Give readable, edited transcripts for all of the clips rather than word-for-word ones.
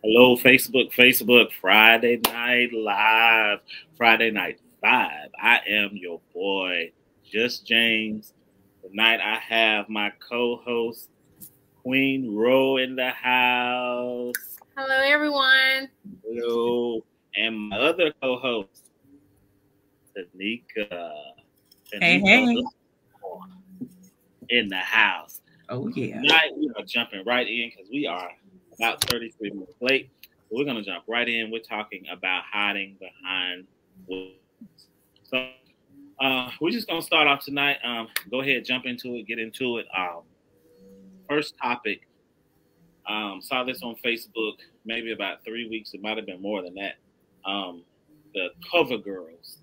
Hello, Facebook, Friday Night Live, Friday Night Vibe. I am your boy, Just James. Tonight I have my co-host, Queen Rowe in the house. Hello, everyone. Hello. And my other co-host, Tanika. Hey. In the house. Oh, yeah. Tonight we are jumping right in because we are about 33 minutes late. So we're going to jump right in. We're talking about hiding behind words. So we're just going to start off tonight. Go ahead, jump into it, get into it. First topic, saw this on Facebook maybe about 3 weeks. It might have been more than that. The cover girls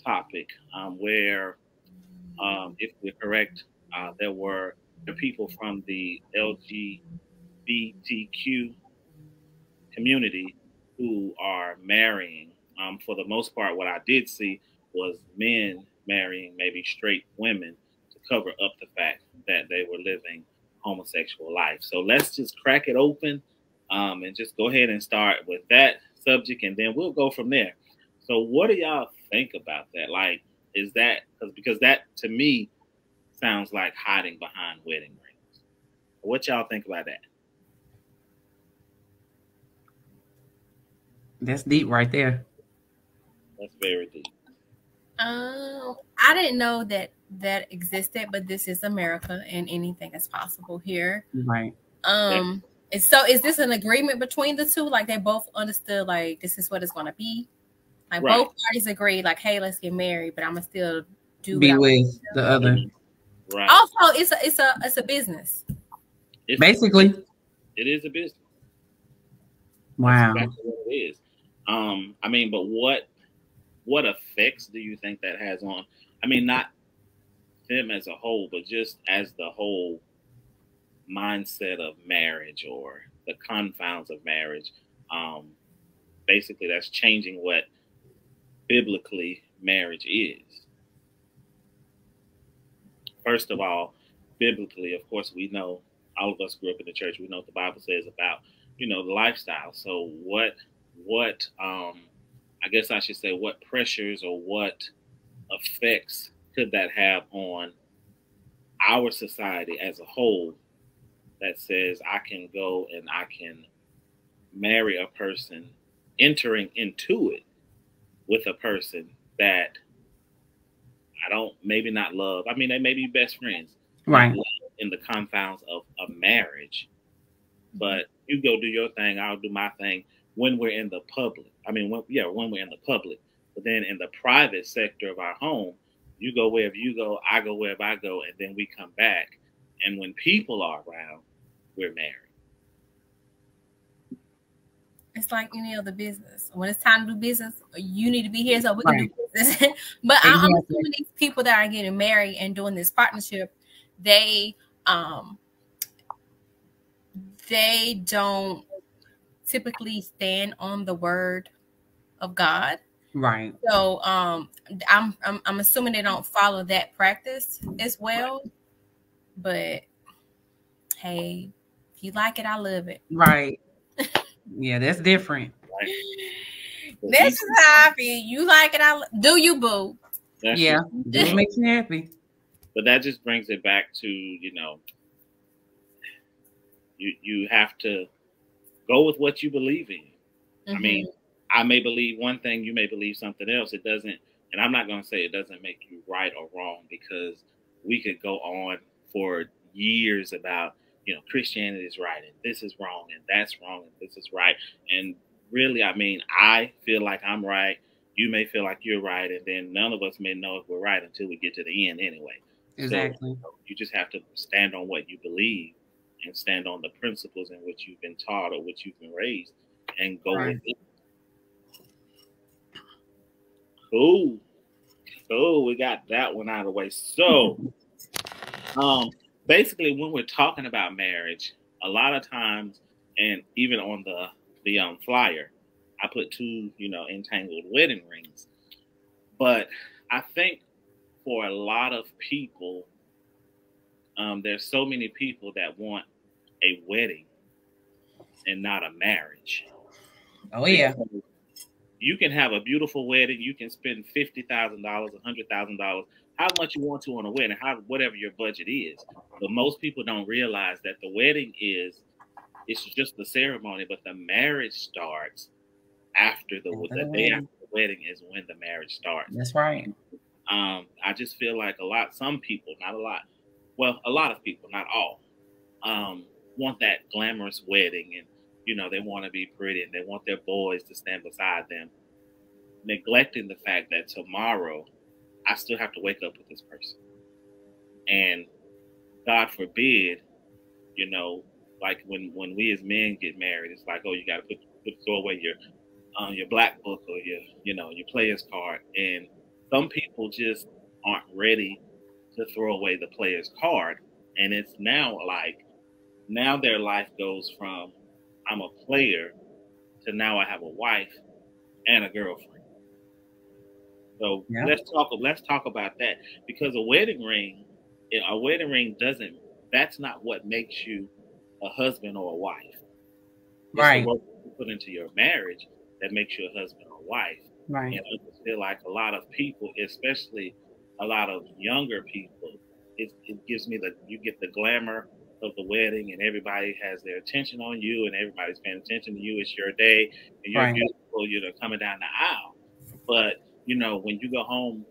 topic, where, if we're correct, there were the people from the LGBTQ community who are marrying. For the most part, what I did see was men marrying maybe straight women to cover up the fact that they were living homosexual life. So let's just crack it open and just go ahead and start with that subject, and then we'll go from there. So what do y'all think about that? Like, is that because that to me sounds like hiding behind wedding rings? What y'all think about that? That's deep right there. That's very deep. I didn't know that existed, but this is America, and anything is possible here. Right. And so, is this an agreement between the two? Like they both understood, like this is what it's going to be. Like both parties agreed, like, hey, let's get married, but I'm gonna still be with the other. Right. Also, it's a business. Basically, it is a business. Wow. That's exactly what it is. I mean, but what effects do you think that has on? I mean, not them as a whole, but just as the whole mindset of marriage or the confounds of marriage. Basically, that's changing what biblically marriage is. First of all, biblically, of course, we know, all of us grew up in the church. We know what the Bible says about, the lifestyle. So what I guess I should say, what pressures or what effects could that have on our society as a whole that says I can go and I can marry a person, entering into it with a person that I don't, maybe not love. I mean, they may be best friends, right? In the confounds of marriage, but you go do your thing, I'll do my thing when we're in the public. I mean, when we're in the public, but then in the private sector of our home, you go wherever you go, I go wherever I go, and then we come back. And when people are around, we're married. It's like any other business. When it's time to do business, you need to be here so we can do business. But I'm assuming these people that are getting married and doing this partnership, they don't typically stand on the word of God. Right. So I'm assuming they don't follow that practice as well. But hey, if you like it, I love it. Right. Yeah, that's different. Right. This is how I feel. You like it, do you, boo? That's yeah, do what makes you happy. But that just brings it back to, you have to go with what you believe in. Mm-hmm. I mean, I may believe one thing, you may believe something else. It doesn't, and I'm not going to say it doesn't make you right or wrong, because we could go on for years about, Christianity is right and this is wrong and that's wrong and this is right. And really, I mean, I feel like I'm right. You may feel like you're right. And then none of us may know if we're right until we get to the end anyway. Exactly. So, you just have to stand on what you believe and stand on the principles in which you've been taught or which you've been raised, and go with it. Cool. We got that one out of the way. So, basically, when we're talking about marriage, a lot of times, and even on the flyer, I put 2, entangled wedding rings. But I think for a lot of people, there's so many people that want a wedding, and not a marriage. Oh yeah. You can have a beautiful wedding. You can spend $50,000, $100,000, how much you want to on a wedding, whatever your budget is. But most people don't realize that the wedding it's just the ceremony, but the marriage starts after the day after the wedding is when the marriage starts. That's right. I just feel like a lot of people, not all, want that glamorous wedding, and they want to be pretty and they want their boys to stand beside them, neglecting the fact that tomorrow I still have to wake up with this person. And God forbid, like when we as men get married, it's like, oh, you got to throw away your black book or your player's card. And some people just aren't ready to throw away the player's card. And it's now their life goes from I'm a player to now I have a wife and a girlfriend. So let's talk about that, because a wedding ring that's not what makes you a husband or a wife. It's right. What you put into your marriage that makes you a husband or wife. Right. And I just feel like a lot of people, especially a lot of younger people, it gives me you get the glamour of the wedding and everybody has their attention on you and everybody's paying attention to you. It's your day and you're beautiful, coming down the aisle. But, when you go home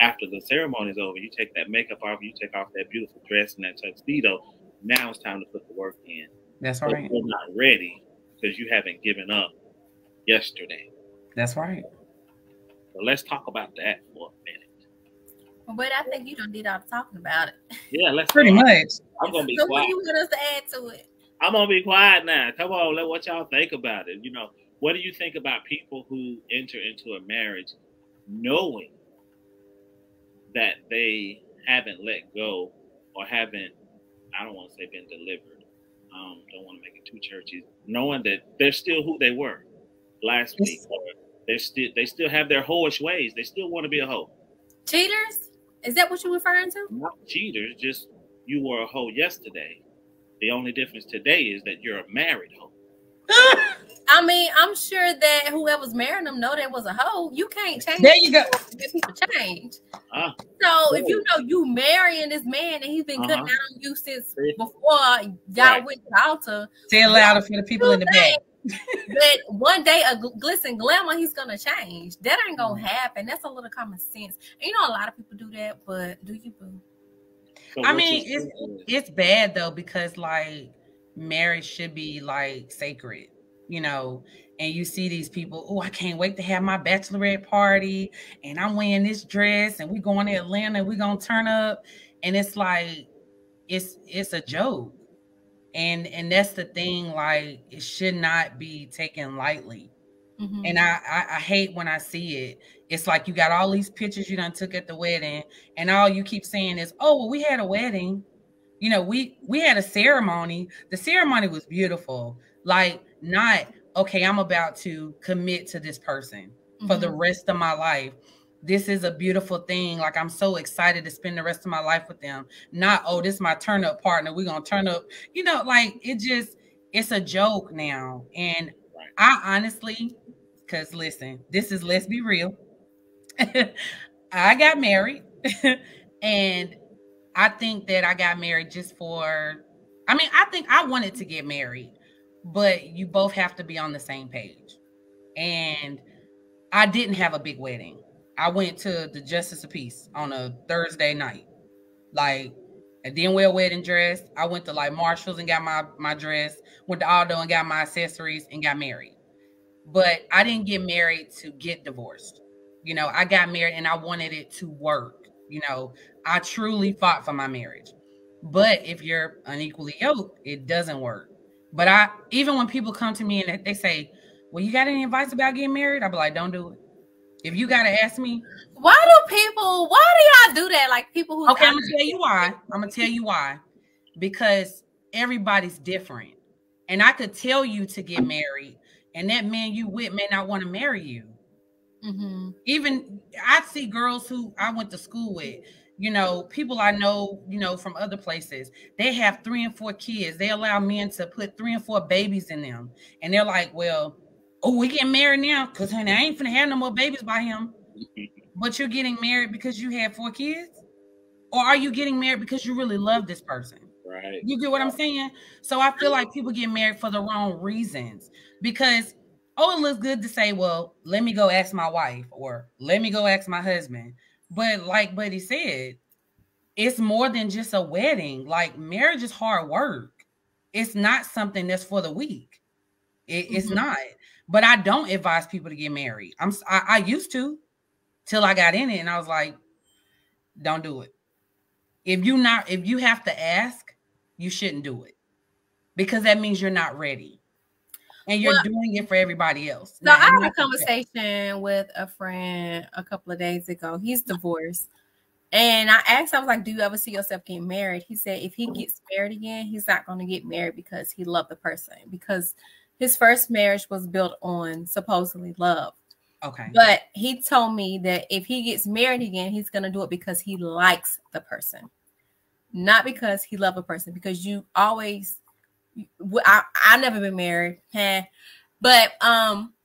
after the ceremony is over, you take that makeup off, you take off that beautiful dress and that tuxedo. Now it's time to put the work in. That's right. You're not ready because you haven't given up yesterday. That's right. So let's talk about that for a minute. But I think you don't need all the talking about it. Yeah, let's pretty much. I'm gonna be so quiet. What do you want us to add to it? I'm gonna be quiet now. Come on, let what y'all think about it. What do you think about people who enter into a marriage knowing that they haven't let go or haven't, I don't want to say been delivered. Don't want to make it too churchy. Knowing that they're still who they were last week. Or they still have their hoish ways. They still want to be a hoe. Cheaters? Is that what you're referring to? Not cheaters, just you were a hoe yesterday. The only difference today is that you're a married hoe. I mean, I'm sure that whoever's marrying them know that was a hoe. You can't change. There you go. People change. So if you marrying this man and he's been cutting out on you since before y'all went to the altar. Say it louder for the people in the back. But one day a glitz and glamour, he's gonna change. That ain't gonna happen. That's a little common sense. And a lot of people do that, but do you, boo? So I mean, it's bad though, because marriage should be sacred, and you see these people, oh, I can't wait to have my bachelorette party and I'm wearing this dress and we going to Atlanta, we gonna turn up, and it's it's a joke. And that's the thing, it should not be taken lightly. Mm-hmm. And I hate when I see it. It's you got all these pictures you done took at the wedding, and all you keep saying is, oh, well, we had a wedding. We had a ceremony. The ceremony was beautiful. Not, okay, I'm about to commit to this person for the rest of my life. This is a beautiful thing. I'm so excited to spend the rest of my life with them. Not, oh, this is my turn up partner. We're going to turn up. It's a joke now. And I honestly, because listen, let's be real. I got married and I think that I got married I think I wanted to get married, but you both have to be on the same page. And I didn't have a big wedding. I went to the Justice of Peace on a Thursday night. I didn't wear a wedding dress. I went to Marshall's and got my dress, went to Aldo and got my accessories and got married. But I didn't get married to get divorced. I got married and I wanted it to work. I truly fought for my marriage. But if you're unequally yoked, it doesn't work. But even when people come to me and they say, well, you got any advice about getting married? I'll be like, don't do it. If you got to ask me. Why do y'all do that? People who. Okay, I'm going to tell you why. Because everybody's different. And I could tell you to get married, and that man you with may not want to marry you. Mm-hmm. Even I see girls who I went to school with. You know, people I know, you know, from other places, they have 3 and 4 kids. They allow men to put 3 and 4 babies in them. And they're like, well, oh, we getting married now because honey, I ain't finna have no more babies by him. But you're getting married because you had 4 kids? Or are you getting married because you really love this person? Right. You get what I'm saying? So I feel like people get married for the wrong reasons because, oh, it looks good to say, well, let me go ask my wife or let me go ask my husband. But like Buddy said, it's more than just a wedding. Like marriage is hard work. It's not something that's for the weak. It's not. But I don't advise people to get married. I used to till I got in it and I was like, don't do it. If you have to ask, you shouldn't do it because that means you're not ready and you're doing it for everybody else. So I had a conversation with a friend a couple of days ago. He's divorced. And I asked, I was like, do you ever see yourself getting married? He said, if he gets married again, he's not going to get married because he loved the person, because his first marriage was built on supposedly love. Okay. But he told me that if he gets married again, he's going to do it because he likes the person, not because he loves a person. Because you always, I've never been married, but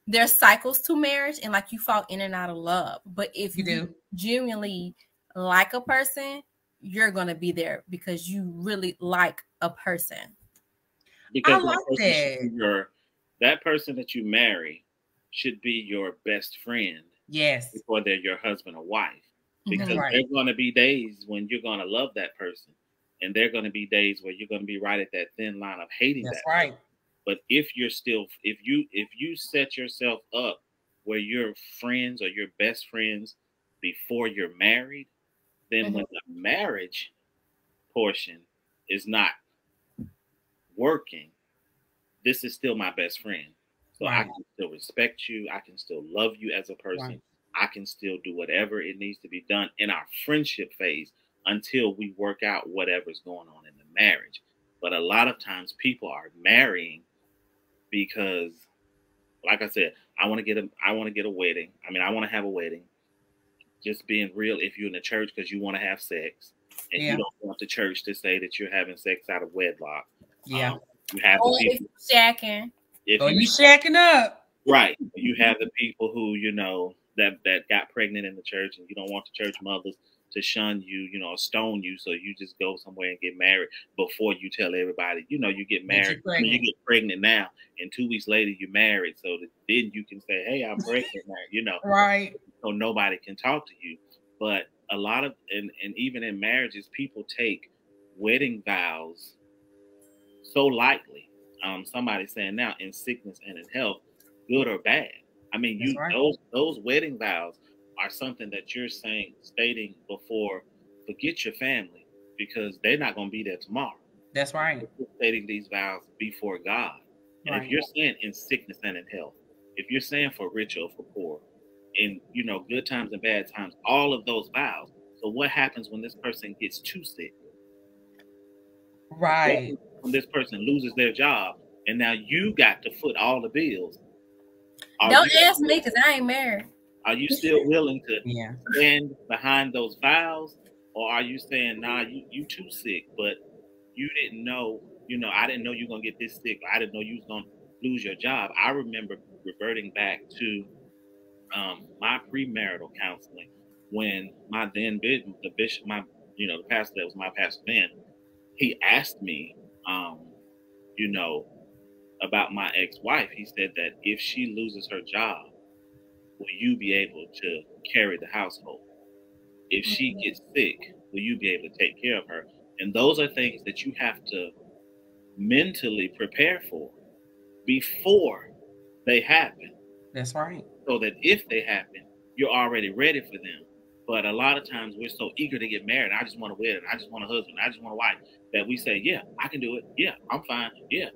there's cycles to marriage, and like you fall in and out of love. But if you do genuinely like a person, you're going to be there because you really like a person. Because I like that person that you marry should be your best friend. Yes. Before they're your husband or wife. Because there's going to be days when you're going to love that person. And there are going to be days where you're going to be right at that thin line of hating that person. But if you set yourself up where you're friends or you're best friends before you're married, then when the marriage portion is not working, this is still my best friend. So I can still respect you. I can still love you as a person. I can still do whatever it needs to be done in our friendship phase until we work out whatever's going on in the marriage. But a lot of times people are marrying because, like I said, I want to get a wedding. I mean, I want to have a wedding. Just being real, if you're in the church because you want to have sex and you don't want the church to say that you're having sex out of wedlock. You have the people shacking. You shacking up. Right. You have the people who, that got pregnant in the church and you don't want the church mothers to shun you, stone you. So you just go somewhere and get married before you tell everybody, you get married. You get pregnant now and 2 weeks later you're married. So that then you can say, hey, I'm pregnant now, Right. So nobody can talk to you. But a lot of, and even in marriages, people take wedding vows so lightly. Somebody's saying now in sickness and in health, good or bad. I mean, those wedding vows are something that you're stating before, forget your family because they're not going to be there tomorrow. That's right. You're stating these vows before God. And if you're saying in sickness and in health, if you're saying for rich or for poor, in good times and bad times, all of those vows. So what happens when this person gets too sick? Right. When this person loses their job and now you got to foot all the bills. Don't ask me because I ain't married. Are you still willing to stand behind those vows? Or are you saying, nah, you too sick, but you didn't know, I didn't know you were going to get this sick. I didn't know you was going to lose your job. I remember reverting back to my premarital counseling when my then the bishop, the pastor that was my pastor then, he asked me, about my ex-wife. He said that if she loses her job, will you be able to carry the household? If she gets sick, will you be able to take care of her? And those are things that you have to mentally prepare for before they happen. That's right. So that if they happen, you're already ready for them. But a lot of times we're so eager to get married. I just want a wedding. I just want a husband. I just want a wife. That we say, yeah, I can do it. Yeah, I'm fine. Yeah.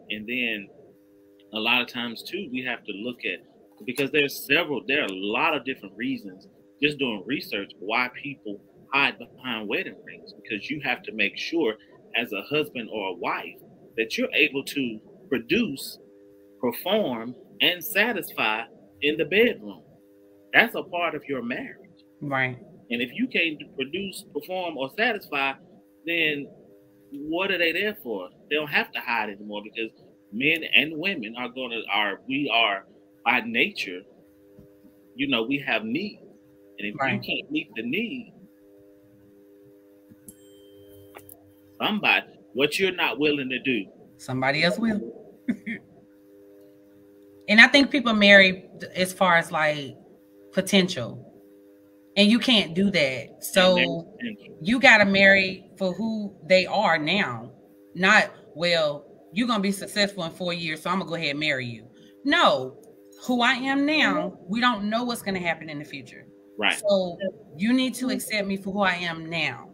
And then a lot of times too, we have to look at, because there are a lot of different reasons, just doing research, why people hide behind wedding rings. Because you have to make sure as a husband or a wife that you're able to produce, perform, and satisfy in the bedroom. That's a part of your marriage. Right. And if you can't produce, perform, or satisfy, then what are they there for? They don't have to hide anymore, because men and women we are by nature, we have needs. And if you can't meet the need, what you're not willing to do, somebody else will. And I think people marry as far as like potential. And you can't do that. So you got to marry for who they are now. Not, well, you're going to be successful in 4 years, so I'm going to go ahead and marry you. No, who I am now, we don't know what's going to happen in the future. Right. So you need to accept me for who I am now.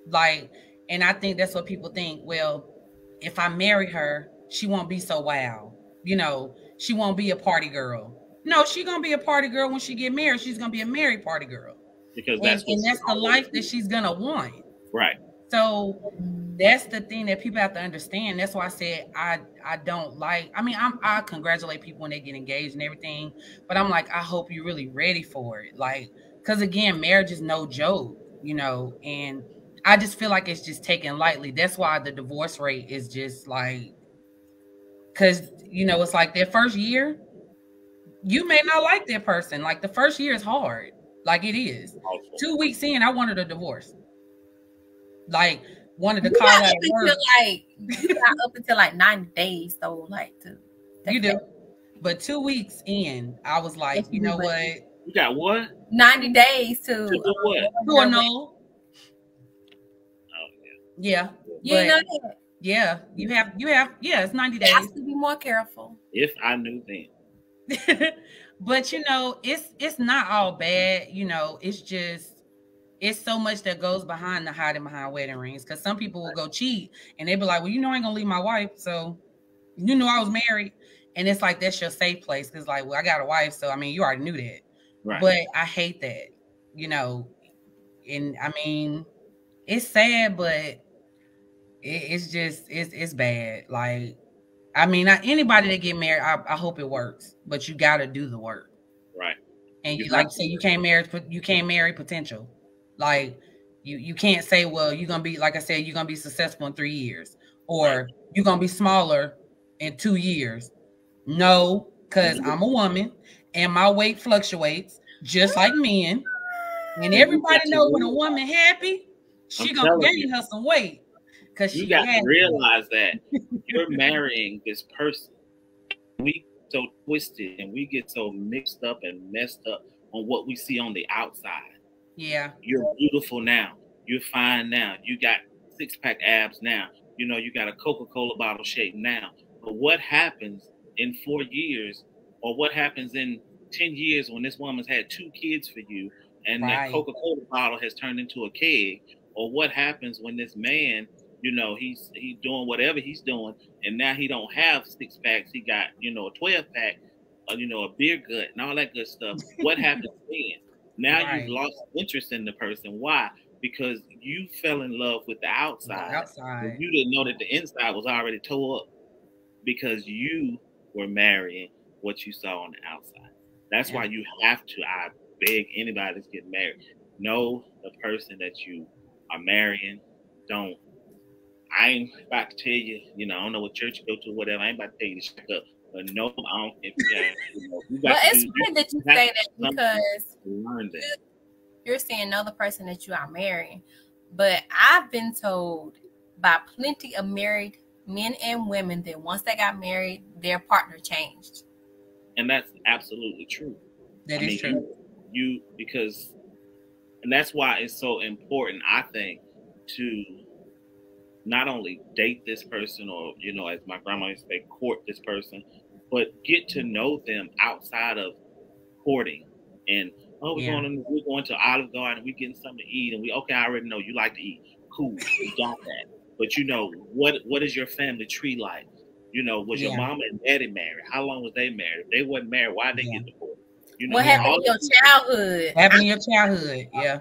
Like, and I think that's what people think. Well, if I marry her, she won't be so wow. She won't be a party girl. No, she's going to be a party girl when she get married. She's going to be a married party girl. Because that's the life that she's going to want. Right. So that's the thing that people have to understand. That's why I said I don't like, I congratulate people when they get engaged and everything, but I'm like, I hope you're really ready for it. Like, because again, marriage is no joke, and I just feel like it's just taken lightly. That's why the divorce rate is just like, because, it's like that first year, you may not like that person. Like the first year is hard. Like it is. 2 weeks in, I wanted a divorce. Like wanted to call out work. You got up until like 90 days though, like you do. But 2 weeks in, I was like, you know what? You got what? 90 days to do what? To annul. Oh yeah. You know that? Yeah, you have. Yeah, it's 90 days. You have to be more careful. If I knew then. But it's not all bad. It's just so much that goes behind the hiding behind wedding rings. Because some people will go cheat and they be like, well, I ain't gonna leave my wife, so I was married, and it's like that's your safe place. Because like, well, I got a wife, so you already knew that. Right. But I hate that. And it's sad, but it's just it's bad. Like. Anybody that get married, I hope it works, but you got to do the work, right? And you like say you can't marry potential. Like you can't say, well, you're gonna be, like I said, you're gonna be successful in 3 years, or you're gonna be smaller in 2 years. No, because I'm a woman and my weight fluctuates just like men, and everybody knows when a woman happy, she gonna gain her some weight. You got to realize that you're marrying this person. We get so twisted and we get so mixed up and messed up on what we see on the outside. Yeah. You're beautiful now. You're fine now. You got 6-pack abs now. You got a Coca-Cola bottle shape now. But what happens in 4 years, or what happens in 10 years when this woman's had 2 kids for you and that Coca-Cola bottle has turned into a keg? Or what happens when this man, he's doing whatever he's doing, and now he don't have 6 packs. He got, a 12-pack, a beer gut and all that good stuff. What happens then? Now you've lost interest in the person. Why? Because you fell in love with the outside. You didn't know that the inside was already tore up because you were marrying what you saw on the outside. That's why you have to, I beg anybody that's getting married, know the person that you are marrying. I ain't about to tell you, I don't know what church you go to, whatever. I ain't about to tell you to shut up. But no, I don't think But it's funny that you say that, because you're saying know the person that you are marrying. But I've been told by plenty of married men and women that once they got married, their partner changed. And that's absolutely true. That is true. And that's why it's so important, I think, to not only date this person or, as my grandma used to say, court this person, but get to know them outside of courting. And, we're going to Olive Garden, we're getting something to eat, and I already know you like to eat. Cool, we got that. But, what is your family tree like? Was your mama and daddy married? How long was they married? If they wasn't married, why did they get divorced? What happened in your childhood? Yeah.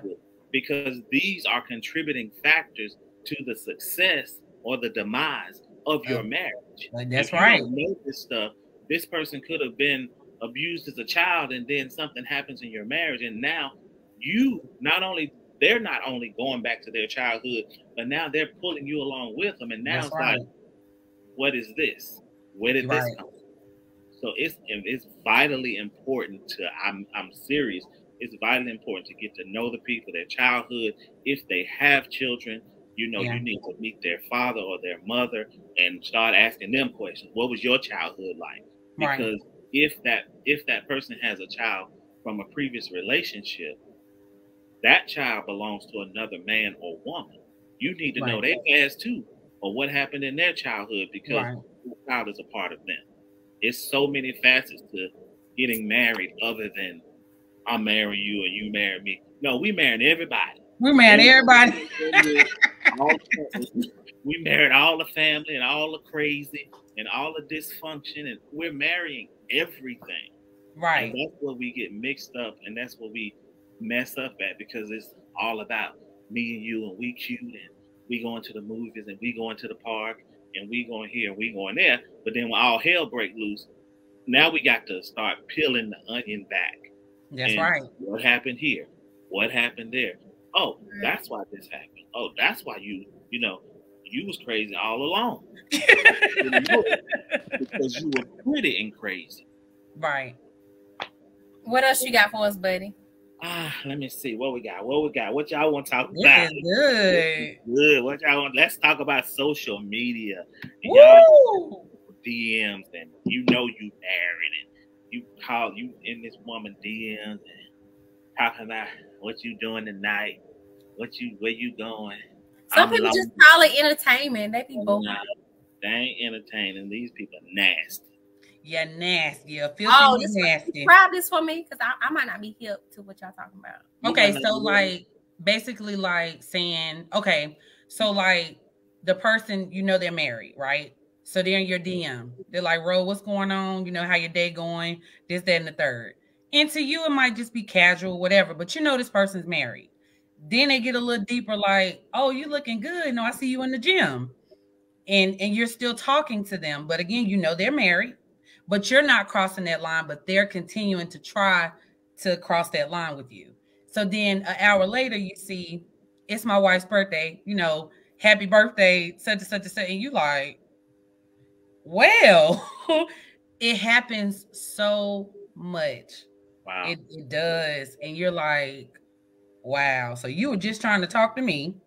Because these are contributing factors to the success or the demise of your marriage. That's right. You don't know this stuff. This person could have been abused as a child, and then something happens in your marriage, and now they're not only going back to their childhood, but now they're pulling you along with them. And now it's like, what is this? Where did this come from? So it's vitally important I'm serious. It's vitally important to get to know the people, their childhood. If they have children, you need to meet their father or their mother and start asking them questions. What was your childhood like? Because if that person has a child from a previous relationship, that child belongs to another man or woman. You need to know their past too, or what happened in their childhood, because the child is a part of them. It's so many facets to getting married other than I marry you or you marry me. No, we married everybody. We married everybody. We married all the family and all the crazy and all the dysfunction, and we're marrying everything. Right. And that's what we get mixed up, and that's what we mess up at, because it's all about me and you, and we cute, and we going to the movies, and we going to the park, and we going here, and we going there. But then when all hell break loose, now we got to start peeling the onion back. That's right. What happened here? What happened there? Oh, that's why this happened. Oh, that's why you was crazy all along. Because you were pretty and crazy. Right. What else you got for us, buddy? Let me see what we got. What y'all want to talk this about? Is good. Good. What y'all want? Let's talk about social media. Woo! DMs, and you married, and you in this woman DMs and talking about what you doing tonight, where you going. Some people just call it entertainment. They be bored. They ain't entertaining. These people are nasty. Yeah, nasty. Yeah, filthy, nasty. Describe this for me, because I might not be hip to what y'all talking about. Okay, so basically saying, okay, so the person, they're married, right? So they're in your DM. They're like, Ro, what's going on? How your day going? This, that, and the third. And to you, it might just be casual, whatever. But this person's married. Then they get a little deeper, like, oh, you looking good. No, I see you in the gym. And you're still talking to them. But again, they're married. But you're not crossing that line. But they're continuing to try to cross that line with you. So then an hour later, you see, it's my wife's birthday. Happy birthday, such and such and such. And you like, well, it happens so much. Wow. It does. And you're like, wow. So you were just trying to talk to me.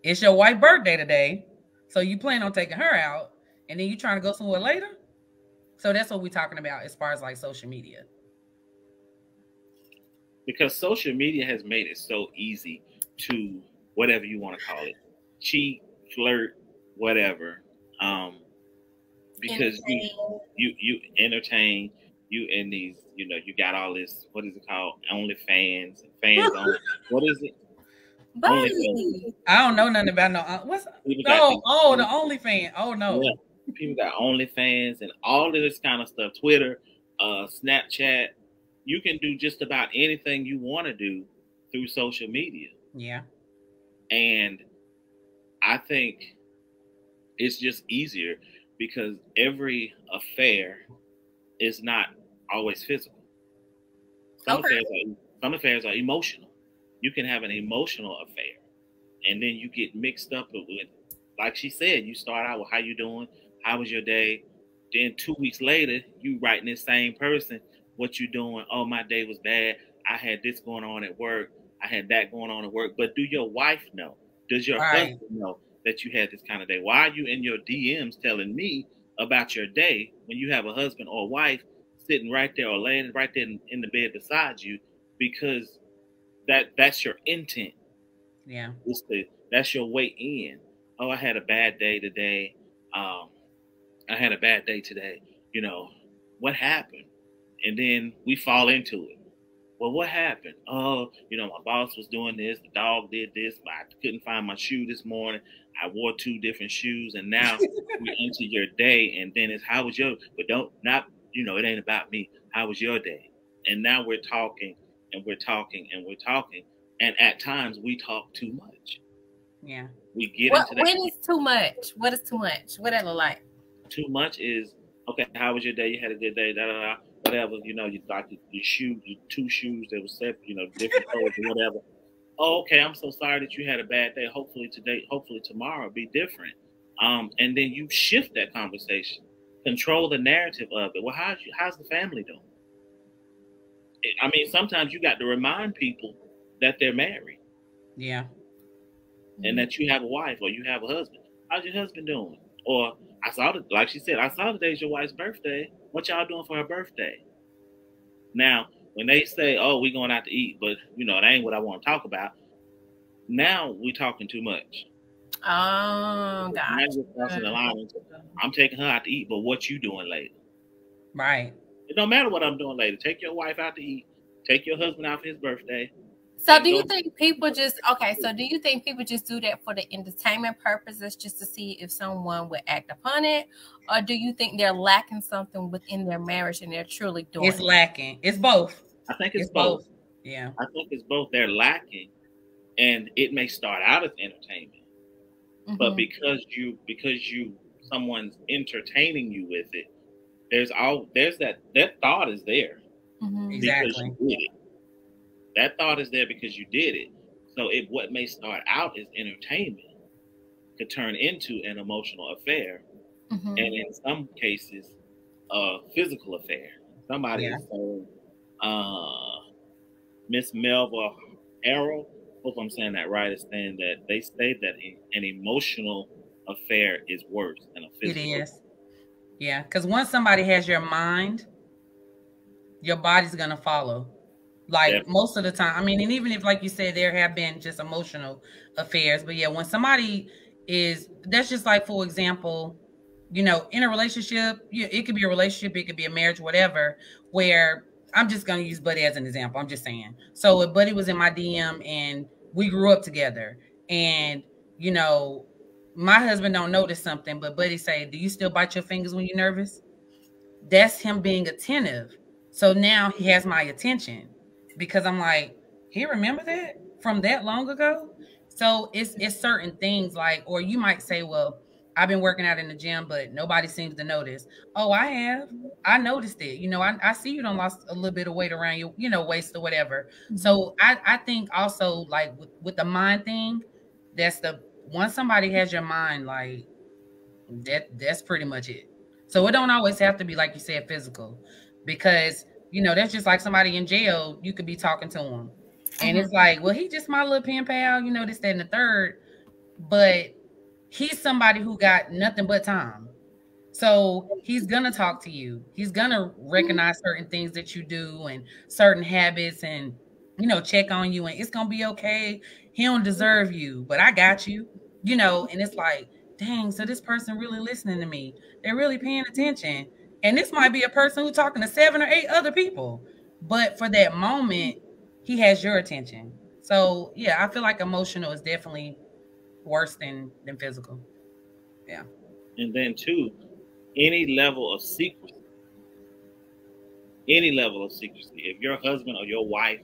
It's your wife's birthday today. So you plan on taking her out, and then you trying to go somewhere later? So that's what we're talking about as far as social media. Because social media has made it so easy to, whatever you want to call it, cheat, flirt, whatever. Because you entertain, you in these, you got all this, what is it called? OnlyFans, fans on. What is it? I don't know nothing about the OnlyFans. Oh no. Yeah. People got OnlyFans and all of this kind of stuff. Twitter, Snapchat. You can do just about anything you want to do through social media. Yeah. And I think it's just easier because every affair is not always physical. Some affairs are emotional. You can have an emotional affair, and then you get mixed up with, like she said, you start out with how you doing, how was your day, then 2 weeks later, you writing this same person, what you doing? Oh, my day was bad. I had this going on at work. I had that going on at work. But do your wife know? Does your husband know that you had this kind of day? Why are you in your DMs telling me about your day when you have a husband or wife sitting right there or laying right there in the bed beside you? Because that's your intent. Yeah. That's your way in. Oh, I had a bad day today. What happened? And then we fall into it. Well, what happened? Oh, my boss was doing this. The dog did this. I couldn't find my shoe this morning. I wore 2 different shoes. And now we're into your day. And then it's, how was your, but it ain't about me. How was your day? And now we're talking and we're talking and we're talking. And at times we talk too much. Yeah. We get into that. When is too much? What is too much? What that look like? Too much is, okay, how was your day? You had a good day, da da da. whatever, you know, you got your shoes, your 2 shoes that were set, you know, different colors or whatever. Oh, okay, I'm so sorry that you had a bad day. Hopefully tomorrow will be different. And then you shift that conversation, control the narrative of it. Well, how's the family doing? I mean, sometimes you got to remind people that they're married. Yeah. And that you have a wife or you have a husband. How's your husband doing? Or like she said, I saw today's your wife's birthday. What y'all doing for her birthday? Now, when they say, oh, we going out to eat, but, you know, that ain't what I want to talk about. Now we talking too much. Oh, God. I'm taking her out to eat, but what you doing later? Right. It don't matter what I'm doing later. Take your wife out to eat. Take your husband out for his birthday. So do you think people just do that for the entertainment purposes, just to see if someone would act upon it? Or do you think they're lacking something within their marriage and they're truly doing it's lacking? It's both. I think it's both. Yeah. I think it's both. They're lacking, and it may start out as entertainment. Mm-hmm. But because someone's entertaining you with it, there's that thought is there. Mm-hmm. Exactly. Because you did it. That thought is there because you did it. So what may start out as entertainment could turn into an emotional affair, mm-hmm. and in some cases, a physical affair. Somebody is saying, Miss Melva Arrow, hope I'm saying that right, is saying that they say that an emotional affair is worse than a physical. It is. Yeah, because once somebody has your mind, your body's going to follow. Like most of the time. I mean, and even if, like you said, there have been just emotional affairs. But yeah, when somebody that's just like, for example, you know, in a relationship, it could be a relationship, it could be a marriage, whatever, where I'm just going to use Buddy as an example. I'm just saying. So if Buddy was in my DM and we grew up together and, you know, my husband don't notice something, but Buddy say, do you still bite your fingers when you're nervous? That's him being attentive. So now he has my attention. Because I'm like, he remember that from that long ago? So it's certain things like, or you might say, well, I've been working out in the gym, but nobody seems to notice. Oh, I have. I noticed it. You know, I see you done lost a little bit of weight around your, you know, waist or whatever. Mm-hmm. So I think also like with the mind thing, once somebody has your mind, like that's pretty much it. So it don't always have to be, like you said, physical, because you know, that's just like somebody in jail. You could be talking to him. And it's like, well, he just my little pen pal, you know, this, that, and the third. But he's somebody who got nothing but time. So he's going to talk to you. He's going to recognize certain things that you do and certain habits and, you know, check on you. And it's going to be okay. He don't deserve you, but I got you, you know. And it's like, dang, so this person really listening to me. They're really paying attention. And this might be a person who's talking to 7 or 8 other people. But for that moment, he has your attention. So, yeah, I feel like emotional is definitely worse than physical. Yeah. And then, too, any level of secrecy. If your husband or your wife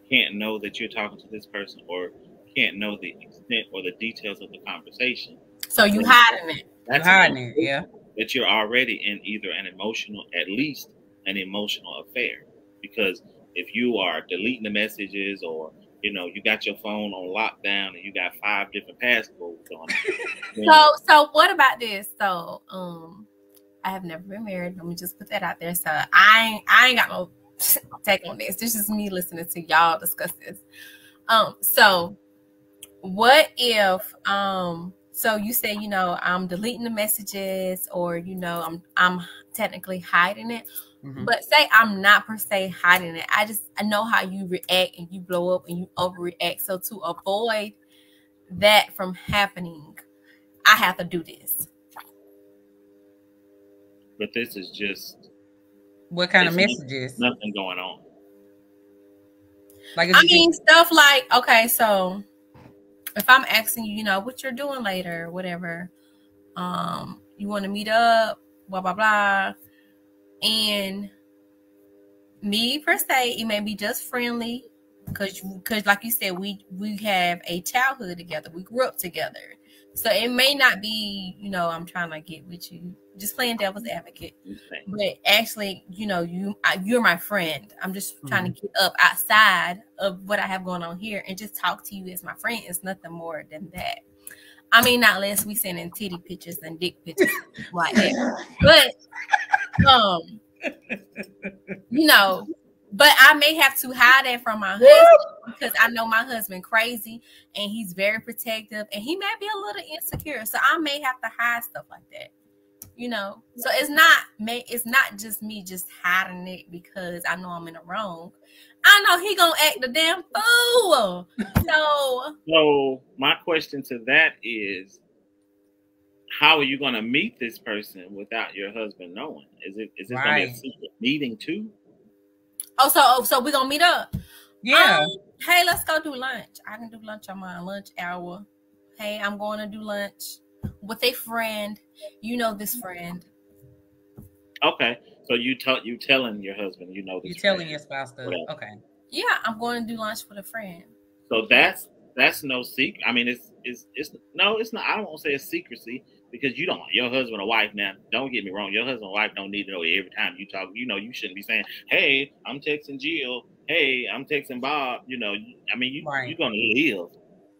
can't know that you're talking to this person or can't know the extent or the details of the conversation. So you hiding it. That's hiding it, yeah. That you're already in either at least an emotional affair. Because if you are deleting the messages or, you know, you got your phone on lockdown and you got 5 different passcodes on it. So what about this? So I have never been married. Let me just put that out there. So I ain't got no take on this. This is me listening to y'all discuss this. So what if so you say, you know, I'm deleting the messages or, you know, I'm technically hiding it. Mm-hmm. But say I'm not per se hiding it. I know how you react and you blow up and you overreact. So to avoid that from happening, I have to do this. But this is just what kind of messages? Nothing going on. Like stuff like, okay, so if I'm asking you, you know, what you're doing later, whatever, you want to meet up, blah, blah, blah. And me per se, it may be just friendly because like you said, we have a childhood together. We grew up together. So it may not be, I'm trying to get with you, just playing devil's advocate. But actually, you're my friend. I'm just trying to get up outside of what I have going on here and just talk to you as my friend. It's nothing more than that. I mean, not unless we sending titty pictures and dick pictures like that. But, but I may have to hide that from my husband because I know my husband crazy and he's very protective and he may be a little insecure. So I may have to hide stuff like that, So it's not just me just hiding it because I know I'm in the wrong. I know he gonna act the damn fool. So my question to that is, how are you gonna meet this person without your husband knowing? Is this gonna be a secret meeting too? So we're gonna meet up. Yeah. Hey, let's go do lunch. I can do lunch on my lunch hour. Hey, I'm going to do lunch with a friend. You know this friend. Okay. So you telling your husband, this you telling your spouse that. Okay. Yeah, I'm going to do lunch with a friend. So that's no secret. I mean, it's not. I don't want to say it's secrecy because you don't. Your husband or wife. Now, don't get me wrong. Your husband or wife don't need to know every time you talk. You shouldn't be saying, "Hey, I'm texting Jill. Hey, I'm texting Bob." You're gonna live,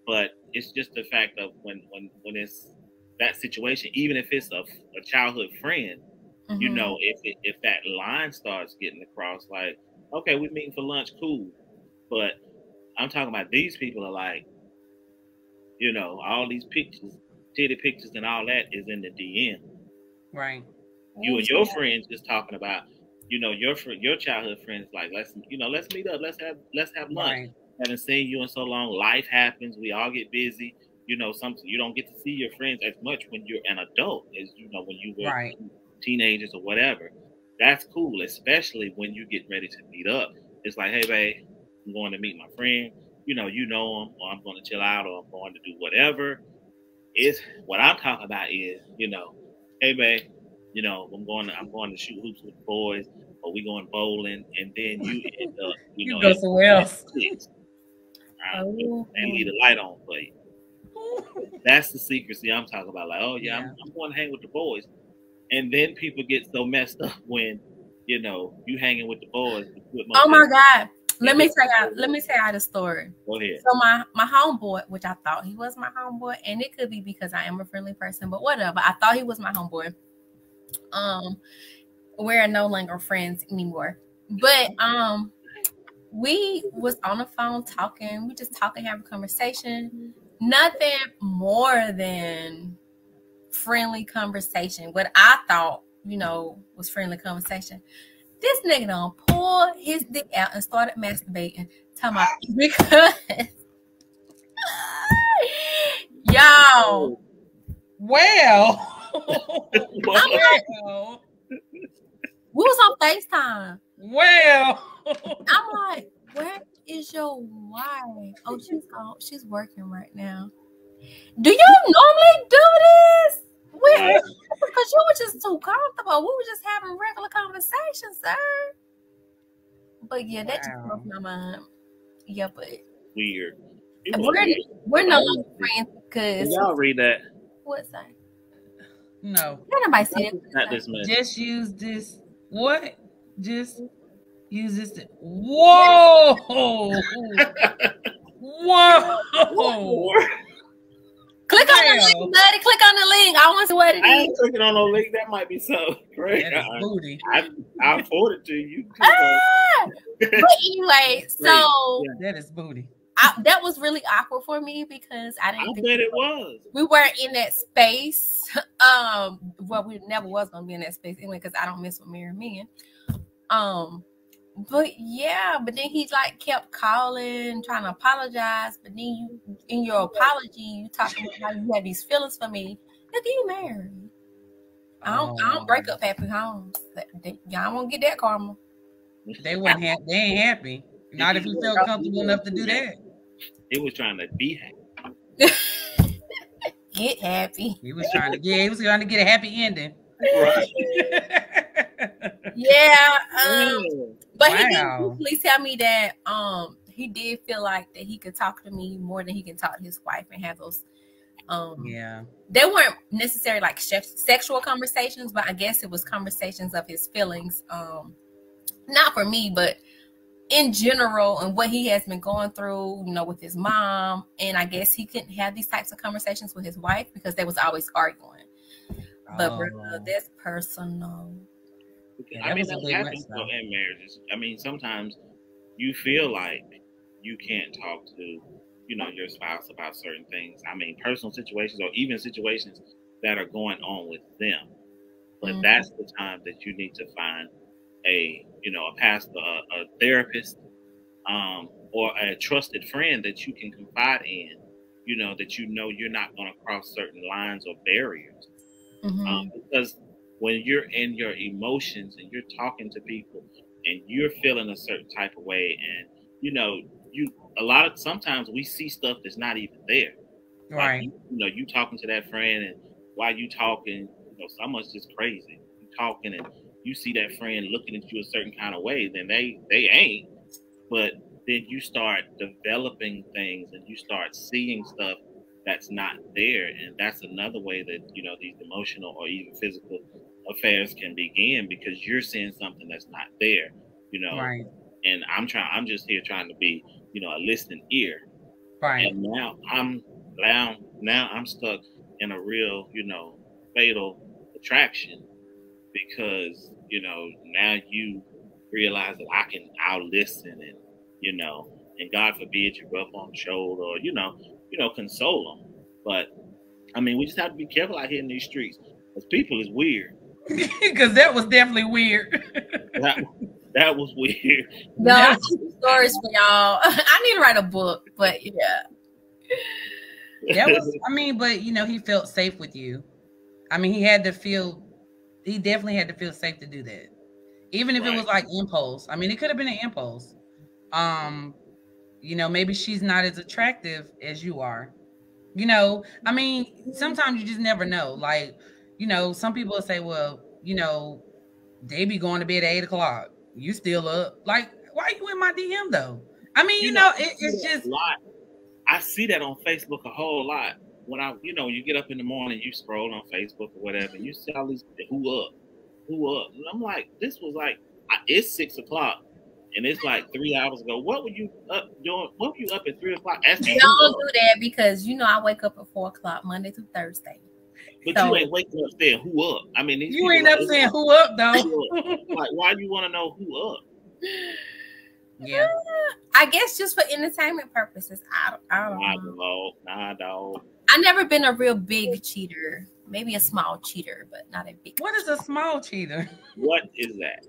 but it's just the fact of when it's that situation. Even if it's a childhood friend, if that line starts getting across, like, okay, we're meeting for lunch, cool, but I'm talking about these people are like, all these pictures, titty pictures and all that is in the DM. Right. You and your friends just talking about, your childhood friends like, let's meet up, let's have lunch. Right. Haven't seen you in so long. Life happens. We all get busy. Something you don't get to see your friends as much when you're an adult as when you were teenagers or whatever. That's cool, especially when you get ready to meet up. It's like, hey, babe, I'm going to meet my friend. You know him, or I'm going to chill out, or I'm going to do whatever. It's what I'm talking about is, hey, babe, I'm going to shoot hoops with the boys, or we going bowling, and then you end up, you go somewhere else. And leave the light on for you. That's the secrecy I'm talking about. Like, I'm going to hang with the boys, and then people get so messed up when you hanging with the boys. Oh my God! Let me tell you the story. Go ahead. So my homeboy, which I thought he was my homeboy, and it could be because I am a friendly person, but whatever. I thought he was my homeboy. We're no longer friends anymore, but we was on the phone talking. We just talking, having a conversation. Nothing more than friendly conversation. What I thought, was friendly conversation. This nigga done pulled his dick out and started masturbating. Talking about because y'all. Well. We was on FaceTime. Well. I'm like, where is your wife? Oh, she's working right now. Do you normally do this? Because you were just too comfortable. We were just having regular conversations, sir. But yeah, that just broke my mind. Yeah, but weird. We're no longer friends because y'all read that. What's that? No. Nobody see it. Not this much. Just use this. What? Just use this. Whoa! Whoa! Click on the link, buddy. Click on the link. I want to see what it is. I ain't clicking on no link. That might be so great. Booty. I'll forward it to you. But anyway, so that is booty. That was really awkward for me because I didn't think bet it was. We weren't in that space. Well, we never was gonna be in that space anyway because I don't mess with married men. But then he kept calling, trying to apologize. But then you, in your apology, you talking about how you have these feelings for me. Look, you married. I don't break up happy homes. Y'all won't get that karma. They ain't happy. Not if you felt comfortable enough to do that. He was trying to be happy. Get happy. He was trying to get a happy ending. Right. But he did please tell me that he did feel like that he could talk to me more than he can talk to his wife and have those Yeah. They weren't necessarily like sexual conversations, but I guess it was conversations of his feelings. Not for me, but in general, and what he has been going through, you know, with his mom. And I guess he couldn't have these types of conversations with his wife because they was always arguing. But that's personal. Yeah, I mean, that happens in marriages. I mean, sometimes you feel like you can't talk to, you know, your spouse about certain things. I mean, personal situations or even situations that are going on with them. But that's the time that you need to find a, you know, a pastor, a therapist, or a trusted friend that you can confide in, you know, that you know you're not going to cross certain lines or barriers. Because when you're in your emotions and you're talking to people and you're feeling a certain type of way, and you know, sometimes we see stuff that's not even there. Right. Like, you know, you talking to that friend, and while you talking, you know, someone's just crazy. You talking and you see that friend looking at you a certain kind of way, then they ain't. But then you start developing things and you start seeing stuff that's not there, and that's another way that, you know, these emotional or even physical affairs can begin, because you're seeing something that's not there, you know. Right. And I'm just here trying to be, you know, a listening ear. Right. And now I'm stuck in a real, you know, fatal attraction, because, you know, now you realize that I'll listen, and, you know, and God forbid you rub on the shoulder, or, you know, console them. But I mean, we just have to be careful out here in these streets, because people is weird. Because that was definitely weird. that was weird. No, I have stories for y'all. I need to write a book, but yeah. That was, I mean, but you know, he felt safe with you. I mean, he definitely had to feel safe to do that. Even if it was like impulse. I mean, it could have been an impulse. You know, maybe she's not as attractive as you are. You know, I mean, sometimes you just never know. Like, you know, some people will say, well, you know, they be going to bed at 8:00. You still up. Like, why are you in my DM though? I mean, you know it's just a lot. I see that on Facebook a whole lot. When you get up in the morning, you scroll on Facebook or whatever, and you see all these who up. And I'm like, this was like, it's 6:00. And it's like 3 hours ago. What were you up doing? What were you up at 3 o'clock? Don't do that, because you know I wake up at 4 o'clock Monday through Thursday. But you ain't waking up saying who up. I mean, you ain't up saying who up though. Like, why do you want to know who up? Yeah, I guess just for entertainment purposes. I don't know. Nah, dog. I've never been a real big cheater. Maybe a small cheater, but not a big. What is a small cheater? What is that?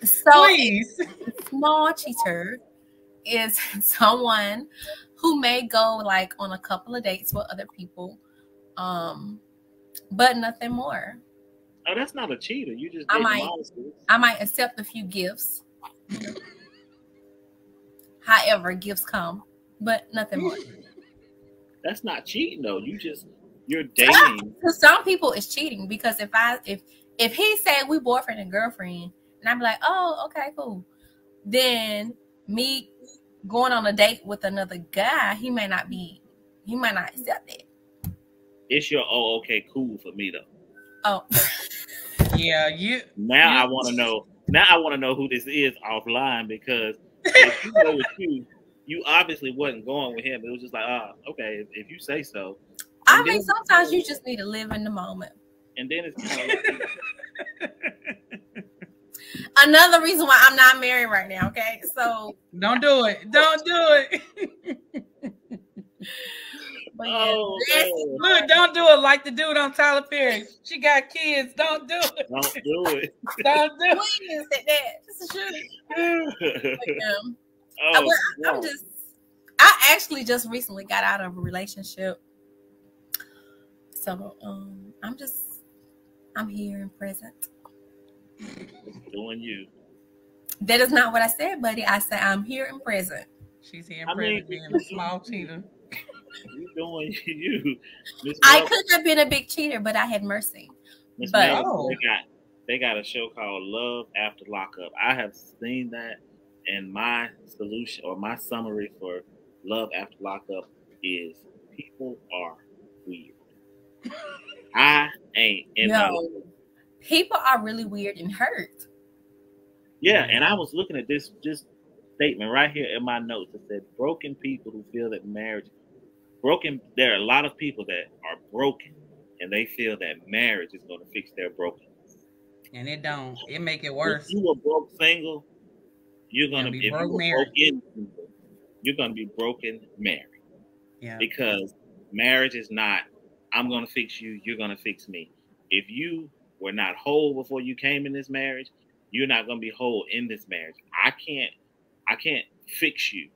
So please. A small cheater is someone who may go like on a couple of dates with other people, but nothing more. Oh, that's not a cheater. You just I might accept a few gifts. However, gifts come, but nothing more. That's not cheating though. You're dating. To some people, it's cheating, because if he said we boyfriend and girlfriend, and I'm like, oh, okay, cool. Then me going on a date with another guy, he might not accept that. It's your okay, cool for me though. Oh. Yeah, I want to know. Now I want to know who this is offline, because if you go with you obviously wasn't going with him. It was just like, okay, if you say so. I mean, sometimes you just need to live in the moment. And then it's kind of like, another reason why I'm not married right now. Okay, so don't do it. Don't do it. But look, don't do it like the dude on Tyler Perry. She got kids. Don't do it. Don't do it. Don't do it. Please say that. I actually just recently got out of a relationship. So I'm here and present. Doing you. That is not what I said, buddy. I said I'm here and present. She's here and present, being a small cheater. You doing you. I could have been a big cheater, but I had mercy. But they got a show called Love After Lockup. I have seen that, and my solution or my summary for Love After Lockup is people are weird. I ain't in my life. People are really weird and hurt. Yeah, and I was looking at this statement right here in my notes. It said broken people who feel that marriage broken. There are a lot of people that are broken and they feel that marriage is going to fix their brokenness. And it don't. It make it worse. If you were broke single, you're gonna be broke married. You're gonna be broken married. Yeah. Because marriage is not, I'm gonna fix you, you're gonna fix me. If you were not whole before you came in this marriage, you're not gonna be whole in this marriage. I can't fix you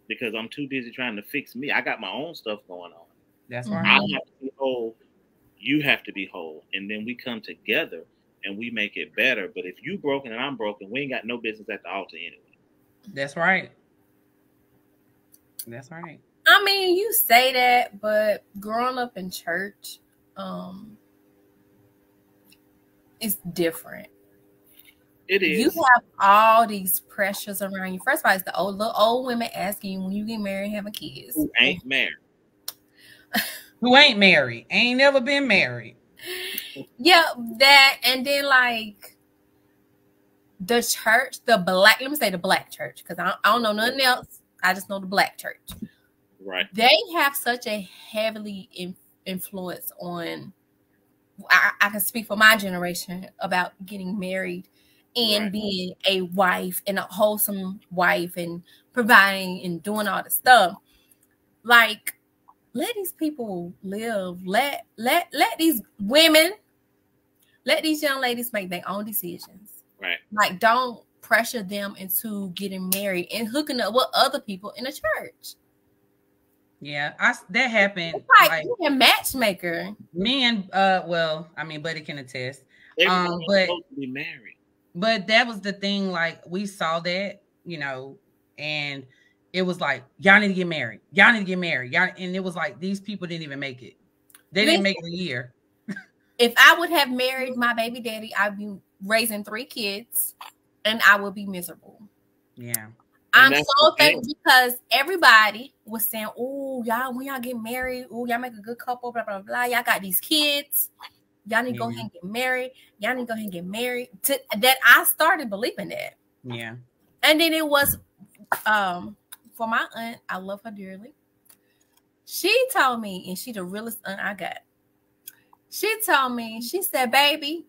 because I'm too busy trying to fix me. I got my own stuff going on. That's right. I have to be whole, you have to be whole, and then we come together and we make it better. But if you broken and I'm broken, we ain't got no business at the altar anyway. That's right. That's right. I mean, you say that, but growing up in church, it's different. It is. You have all these pressures around you. First of all, it's the old women asking you when you get married, having kids. Who ain't married? Who ain't married? Ain't never been married. Yeah, that, and then like the church, let me say the black church, because I don't know nothing else. I just know the black church. Right. They have such a heavily influence on, I can speak for my generation about getting married and being a wife and a wholesome wife and providing and doing all the stuff. Like, let these people live. Let these women, let these young ladies make their own decisions. Right. Like, don't pressure them into getting married and hooking up with other people in the church. Yeah, that happened. It's like a matchmaker. Men, well, I mean, Buddy can attest. Everyone's supposed to be married. But that was the thing. Like, we saw that, and it was like, y'all need to get married. Y'all need to get married. And it was like, these people didn't even make it. They didn't make it a year. If I would have married my baby daddy, I'd be raising 3 kids and I would be miserable. Yeah. I'm so thankful because everybody was saying, oh, y'all, when y'all get married, oh, y'all make a good couple, blah, blah, blah. Y'all got these kids. Y'all need to go ahead and get married. Y'all need to go ahead and get married. That I started believing that. Yeah. And then it was for my aunt, I love her dearly. She told me, and she the realest aunt I got. She told me, she said, baby,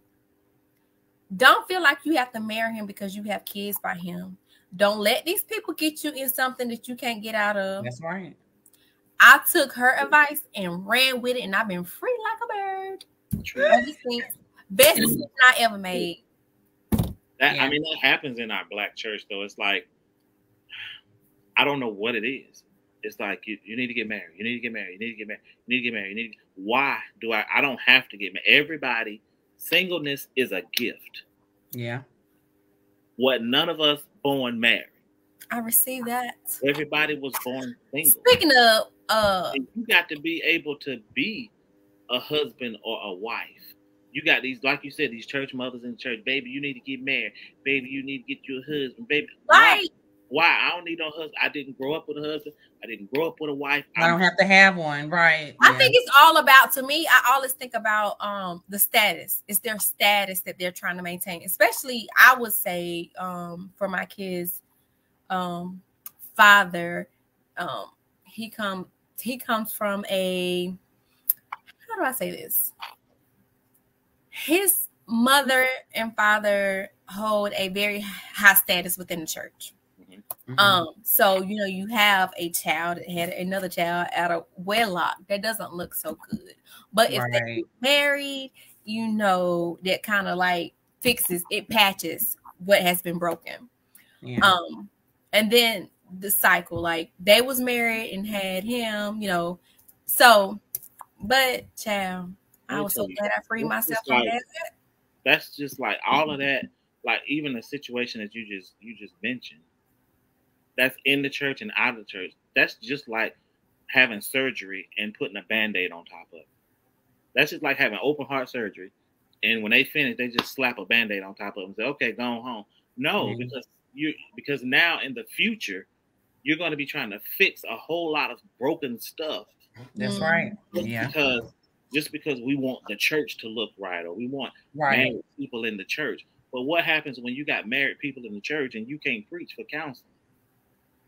don't feel like you have to marry him because you have kids by him. Don't let these people get you in something that you can't get out of. That's right. I took her advice and ran with it, and I've been free like a bird. Best decision I ever made. I mean, that happens in our black church, though. It's like, I don't know what it is. It's like, you need to get married. You need to get married. You need to get married. You need to get married. Why do I don't have to get married. Everybody, singleness is a gift. Yeah. What none of us born married. I received that. Everybody was born single. Speaking of, and you got to be able to be a husband or a wife. You got these, like you said, these church mothers in church. Baby, you need to get married. Baby, you need to get you a husband. Baby, right? Why? I don't need no husband. I didn't grow up with a husband. I didn't grow up with a wife. I don't have to have one, right? I think it's all about, to me, I always think about the status. It's their status that they're trying to maintain. Especially, I would say, for my kids' father, he comes from a, how do I say this? His mother and father hold a very high status within the church. Mm-hmm. So you have a child that had another child out of wedlock. That doesn't look so good. But if they get married, that kind of like patches what has been broken. Yeah. And then the cycle, like they was married and had him, so, but child, I was so glad I freed myself from that. That's just like all of that, like even the situation that you just mentioned. That's in the church and out of the church. That's just like having surgery and putting a Band-Aid on top of it. That's just like having open heart surgery. And when they finish, they just slap a Band-Aid on top of it and say, okay, go home. No, because now in the future, you're going to be trying to fix a whole lot of broken stuff That's right. Just because we want the church to look right, or we want married people in the church. But what happens when you got married people in the church and you can't preach for counseling?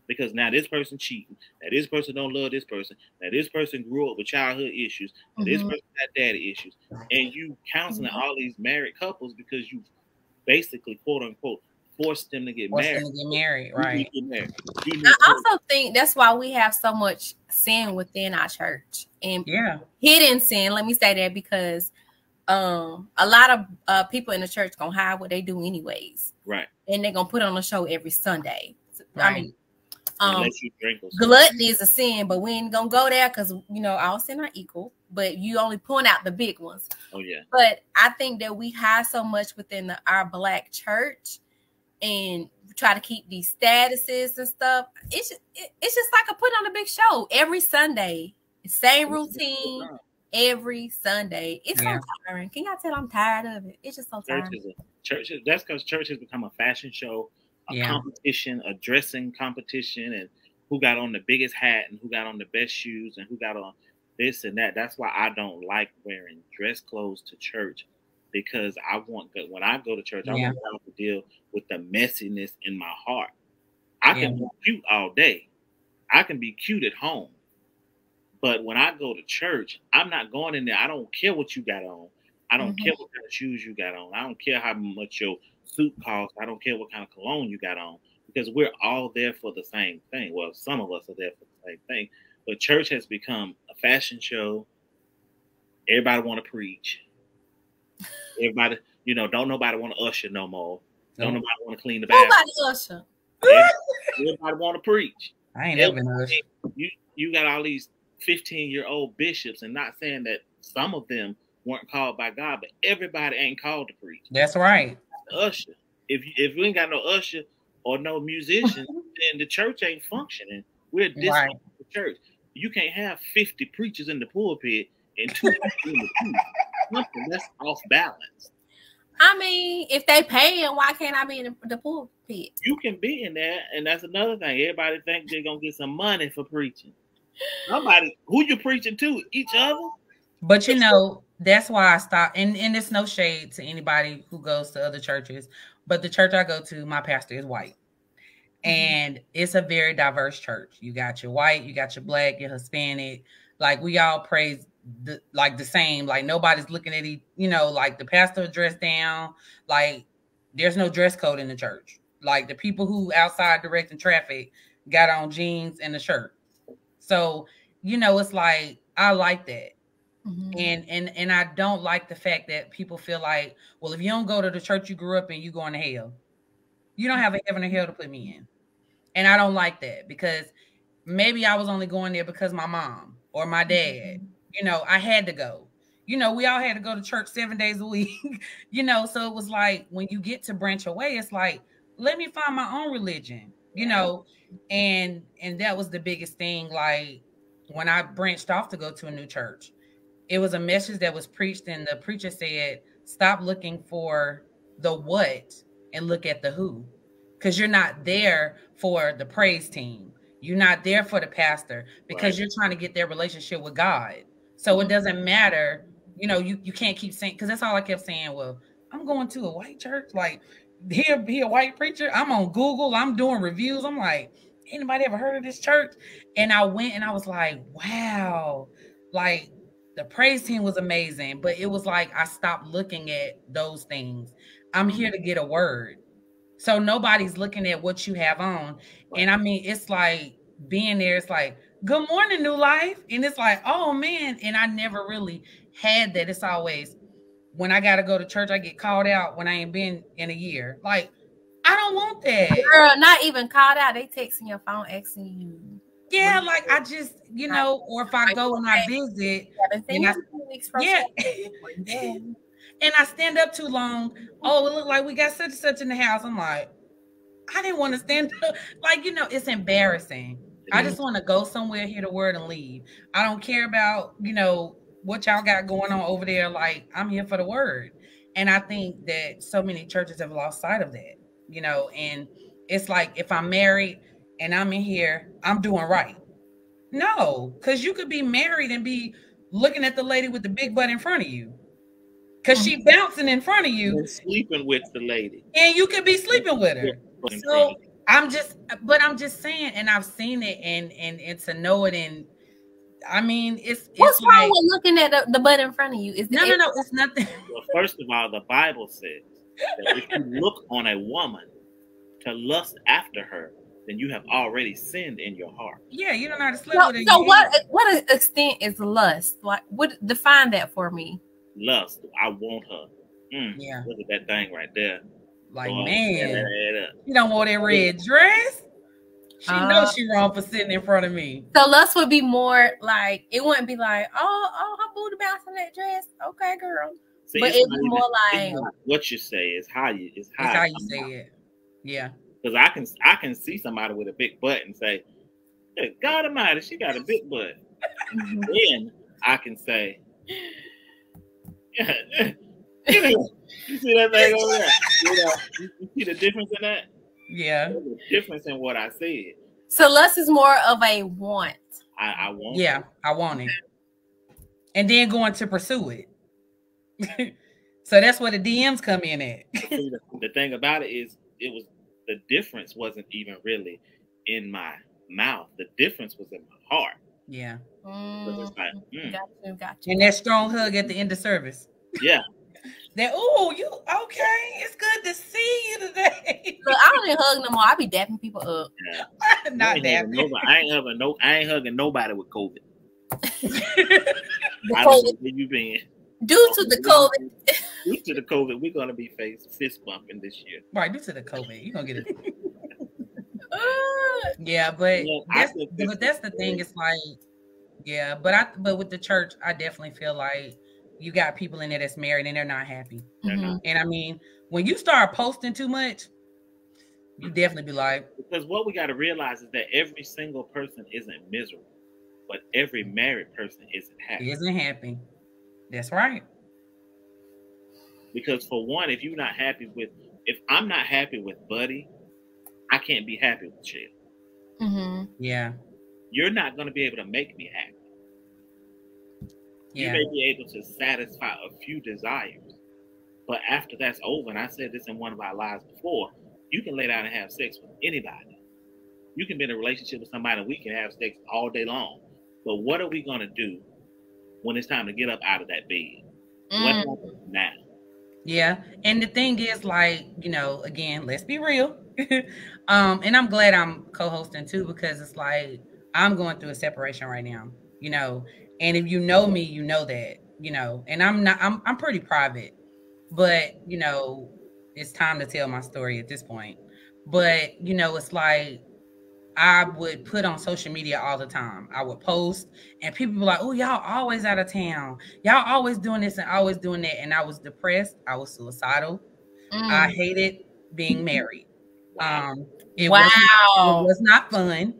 Because now this person cheating, now this person don't love this person, now this person grew up with childhood issues, now this person got daddy issues, and you counseling all these married couples because you basically, quote unquote, forced them to get married. Right? I also think that's why we have so much sin within our church and hidden sin. Let me say that because a lot of people in the church gonna hide what they do anyways, right? And they're gonna put on a show every Sunday. Right. I mean, gluttony is a sin, but we ain't gonna go there because all sin are equal. But you only point out the big ones. Oh yeah. But I think that we hide so much within our Black church, and try to keep these statuses and stuff. It's just like a put on a big show every Sunday. Same routine every Sunday. It's so tiring. Can y'all tell I'm tired of it? It's just so tiring. That's because church has become a fashion show. A competition, a dressing competition, and who got on the biggest hat and who got on the best shoes and who got on this and that. That's why I don't like wearing dress clothes to church, because when I go to church, I want to deal with the messiness in my heart. I can be cute all day. I can be cute at home. But when I go to church, I'm not going in there. I don't care what you got on. I don't care what kind of shoes you got on. I don't care how much your suit costs. I don't care what kind of cologne you got on, because we're all there for the same thing. Well, some of us are there for the same thing, but church has become a fashion show. Everybody want to preach. Everybody, don't nobody want to usher no more. Don't nobody want to clean the bathroom. Nobody usher. Everybody want to preach. I ain't never been usher. You got all these 15-year-old bishops, and not saying that some of them weren't called by God, but everybody ain't called to preach. That's right. Usher. If we ain't got no usher or no musician, then the church ain't functioning. We're disrupting the church. You can't have 50 preachers in the pulpit and 2 people in the pew. That's off balance. I mean, if they paying, why can't I be in the pulpit? You can be in there, and that's another thing. Everybody think they're gonna get some money for preaching. Somebody, who you preaching to? Each other? But that's why I stopped. And it's no shade to anybody who goes to other churches, but the church I go to, my pastor is white. And it's a very diverse church. You got your white, you got your Black, your Hispanic. Like, we all praise the same. Like, nobody's looking at like the pastor dressed down. Like, there's no dress code in the church. Like, the people who outside directing traffic got on jeans and a shirt. So, it's like, I like that. And I don't like the fact that people feel like, well, if you don't go to the church you grew up in, you going to hell. You don't have a heaven or hell to put me in. And I don't like that, because maybe I was only going there because my mom or my dad, I had to go. We all had to go to church 7 days a week, so it was like, when you get to branch away, it's like, let me find my own religion, and that was the biggest thing. Like, when I branched off to go to a new church, it was a message that was preached, and the preacher said, stop looking for the what and look at the who, because you're not there for the praise team. You're not there for the pastor, because you're trying to get their relationship with God. So it doesn't matter. You can't keep saying, because that's all I kept saying. Well, I'm going to a white church. Like, he a white preacher. I'm on Google. I'm doing reviews. I'm like, anybody ever heard of this church? And I went and I was like, wow. Like, the praise team was amazing, but it was like, I stopped looking at those things. I'm here to get a word. So nobody's looking at what you have on. And I mean, it's like being there, it's like, good morning, New Life. And it's like, oh man. And I never really had that. It's always, when I got to go to church, I get called out when I ain't been in a year. Like, I don't want that. Girl, not even called out. They texting your phone, asking you. Yeah, like, I just, or if I go and I visit, and and I stand up too long. Oh, it look like we got such and such in the house. I'm like, I didn't want to stand up. Like, it's embarrassing. I just want to go somewhere, hear the word, and leave. I don't care about, what y'all got going on over there. Like, I'm here for the word. And I think that so many churches have lost sight of that, and it's like, if I'm married and I'm in here, I'm doing right. No, because you could be married and be looking at the lady with the big butt in front of you. Because she bouncing in front of you. And sleeping with the lady. And you could be sleeping with her. So I'm just saying, and I've seen it, and to know it, and I mean, it's what's wrong with looking at the butt in front of you? Is no, it's nothing. Well, first of all, the Bible says that if you look on a woman to lust after her, then you have already sinned in your heart. Yeah, you don't know how to sleep with her. So what extent is lust? Like, what define that for me? Lust. I want her. Yeah. Look at that thing right there. Like, man, you don't want that red dress. She knows she wrong for sitting in front of me. So lust would be more like, it wouldn't be like, oh, her booty bouncing that dress. Okay, girl. See, but it'd be more like what you say is how you say it. Yeah. Because I can see somebody with a big butt and say, hey, God Almighty, she got a big butt. Then I can say, you see that thing over there? You see the difference in that? Yeah. There's a difference in what I said. So lust is more of a want. I want. Yeah, I want it. And then going to pursue it. So that's where the DMs come in at. The thing about it is, the difference wasn't even really in my mouth. The difference was in my heart. Yeah. It's like, Got you. And that strong hug at the end of service. Yeah. That, oh, you okay? It's good to see you today. Look, I don't even hug no more. I be dapping people up. Yeah. Not dapping. I ain't hugging nobody with COVID. Where you been? Due to the COVID. Due to the COVID, we're gonna be fist bumping this year. Right, due to the COVID, you're gonna get it. Yeah, but that's the thing. It's like, yeah, but with the church, I definitely feel like you got people in there that's married and they're not happy. Mm-hmm. And I mean, when you start posting too much, you definitely be like, because what we got to realize is that every single person isn't miserable, but every married person isn't happy. That's right. Because for one, if I'm not happy with Buddy, I can't be happy with Chill. Mm-hmm. Yeah. You're not going to be able to make me happy. Yeah. You may be able to satisfy a few desires, but after that's over, and I said this in one of our lives before, you can lay down and have sex with anybody. You can be in a relationship with somebody and we can have sex all day long. But what are we going to do when it's time to get up out of that bed? What happens now? Yeah. And the thing is, like, again, let's be real. And I'm glad I'm co-hosting too, because it's like, I'm going through a separation right now, and if you know me, you know that, and I'm pretty private, but, it's time to tell my story at this point. But, it's like, I would put on social media all the time. I would post and people were like, oh, y'all always out of town. Y'all always doing this and always doing that. And I was depressed. I was suicidal. I hated being married. It was not fun.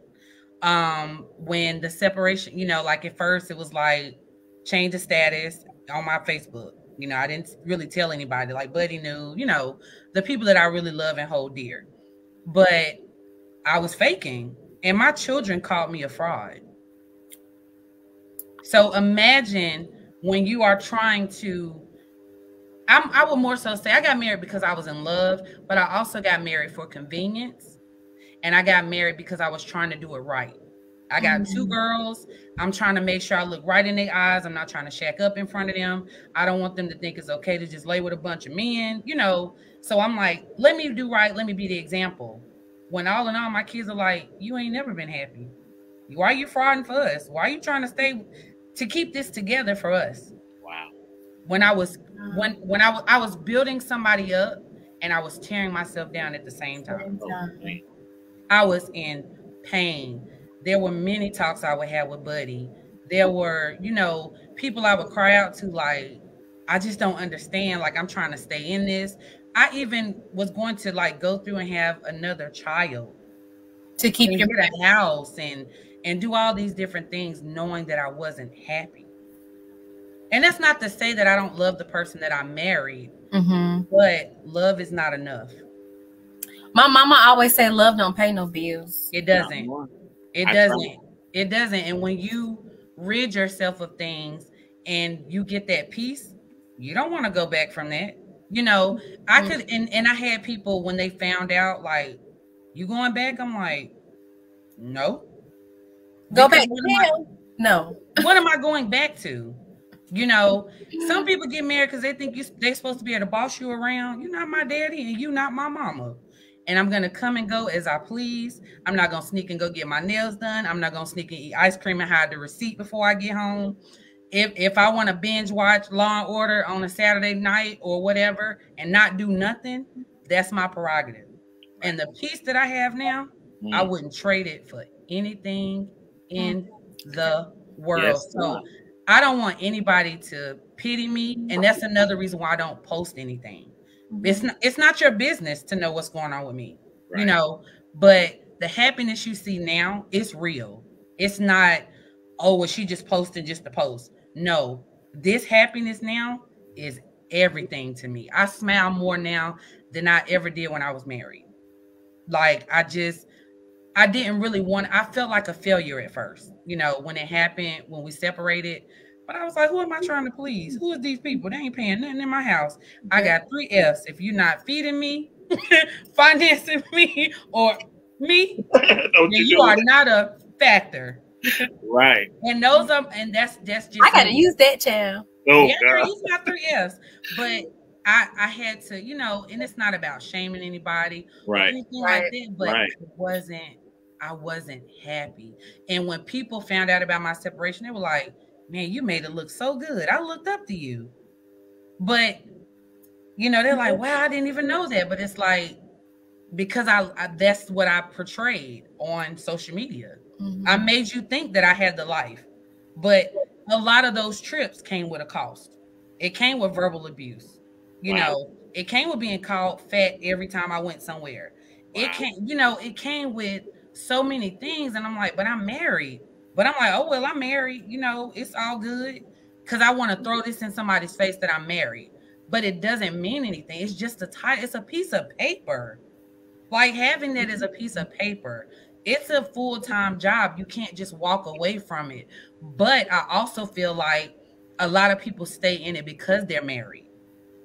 When the separation, like at first it was like change the status on my Facebook. I didn't really tell anybody, like Buddy knew, the people that I really love and hold dear. But I was faking, and my children called me a fraud. So imagine when you are trying to, I would more so say I got married because I was in love, but I also got married for convenience. And I got married because I was trying to do it right. I got two girls. I'm trying to make sure I look right in their eyes. I'm not trying to shack up in front of them. I don't want them to think it's okay to just lay with a bunch of men, So I'm like, let me do right. Let me be the example. When all in all, my kids are like, you ain't never been happy. Why are you frauding for us? Why are you trying to keep this together for us? Wow. When I was building somebody up and I was tearing myself down at the same time. I was in pain. There were many talks I would have with Buddy. There were, people I would cry out to, like, I just don't understand. Like, I'm trying to stay in this. I even was going to go through and have another child to keep your house and do all these different things, knowing that I wasn't happy. And that's not to say that I don't love the person that I married, but love is not enough. My mama always say love don't pay no bills. It doesn't. It doesn't. It doesn't. And when you rid yourself of things and you get that peace, you don't want to go back from that. You know, I could, and I had people when they found out, like, you going back? I'm like, no. Go back. No. What am I going back to? You know, some people get married because they think they're supposed to be able to boss you around. You're not my daddy and you not my mama. And I'm going to come and go as I please. I'm not going to sneak and go get my nails done. I'm not going to sneak and eat ice cream and hide the receipt before I get home. If I want to binge watch Law and Order on a Saturday night or whatever and not do nothing, that's my prerogative. And the peace that I have now, I wouldn't trade it for anything in the world. Yes, so I don't want anybody to pity me. And that's another reason why I don't post anything. It's not your business to know what's going on with me, you know, but the happiness you see now is real. It's not, oh, well, she just posted just to post. No, this happiness now is everything to me. I smile more now than I ever did when I was married. Like, I didn't really I felt like a failure at first, you know, when it happened, when we separated. But I was like, who am I trying to please? Who is these people? They ain't paying nothing in my house. I got 3 F's. If you're not feeding me, financing me, or me, then you are not a factor. Right. And that's just I gotta use that, child. Oh, yeah, God. Use my 3 F's. But I had to, you know, and it's not about shaming anybody or anything like that, but I wasn't happy. And when people found out about my separation, they were like, man, you made it look so good. I looked up to you. But, you know, they're like, wow, I didn't even know that. But it's like, because I that's what I portrayed on social media. I made you think that I had the life. But a lot of those trips came with a cost. It came with verbal abuse. You know, it came with being called fat every time I went somewhere. It came with so many things. And I'm like, but I'm married. But I'm like, oh, well, I'm married. You know, it's all good. Because I want to throw this in somebody's face that I'm married. But it doesn't mean anything. It's just it's a piece of paper. Like, having that as a piece of paper. It's a full-time job. You can't just walk away from it. But I also feel like a lot of people stay in it because they're married.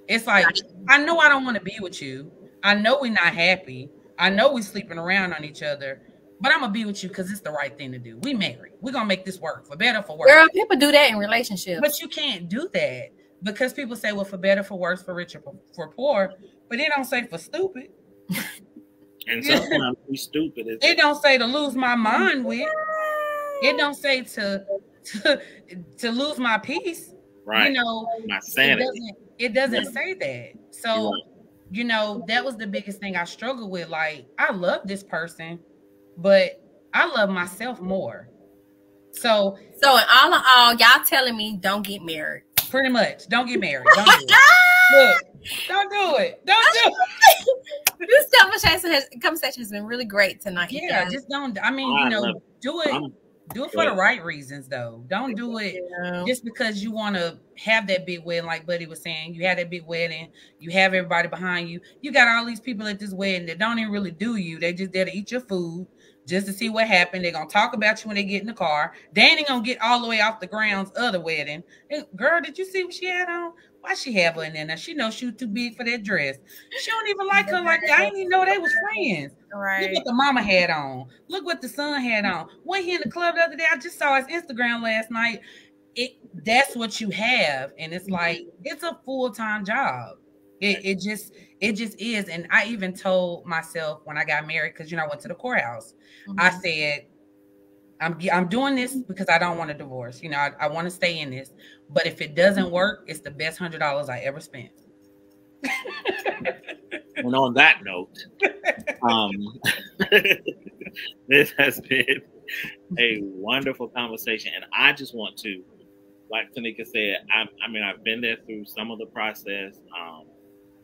It's like, I know I don't want to be with you. I know we're not happy. I know we're sleeping around on each other. But I'm going to be with you because it's the right thing to do. We married. We're going to make this work, for better, for worse. Girl, people do that in relationships. But you can't do that. Because people say, well, for better, for worse, for richer, for poor. But they don't say for stupid. And sometimes we stupid. It don't say to lose my mind with. It don't say to lose my peace. Right. You know, my sanity. It doesn't say that. So, you know, that was the biggest thing I struggled with. Like, I love this person, but I love myself more. So in all, y'all telling me don't get married. Pretty much. Don't get married. Don't do it. Look, don't do it. Don't do it. This conversation has been really great tonight. Yeah, just don't. I mean, you know, do it. Do it for the right reasons, though. Don't do it just because you want to have that big wedding, like Buddy was saying. You had that big wedding. You have everybody behind you. You got all these people at this wedding that don't even really do you. They just there to eat your food just to see what happened. They're going to talk about you when they get in the car. They ain't going to get all the way off the grounds of the wedding. And, girl, did you see what she had on? Why she have her in there? Now, she knows she was too big for that dress. She don't even like her like that. I didn't even know they was friends. Right. Look what the mama had on. Look what the son had on. Went here in the club the other day. I just saw his Instagram last night. That's what you have. And it's like, it's a full-time job. It just is. And I even told myself when I got married, because, you know, I went to the courthouse. I said, I'm doing this because I don't want a divorce. You know, I want to stay in this. But if it doesn't work, it's the best $100 I ever spent. And on that note, this has been a wonderful conversation. And I just want to, like Tanika said, I mean, I've been there through some of the process.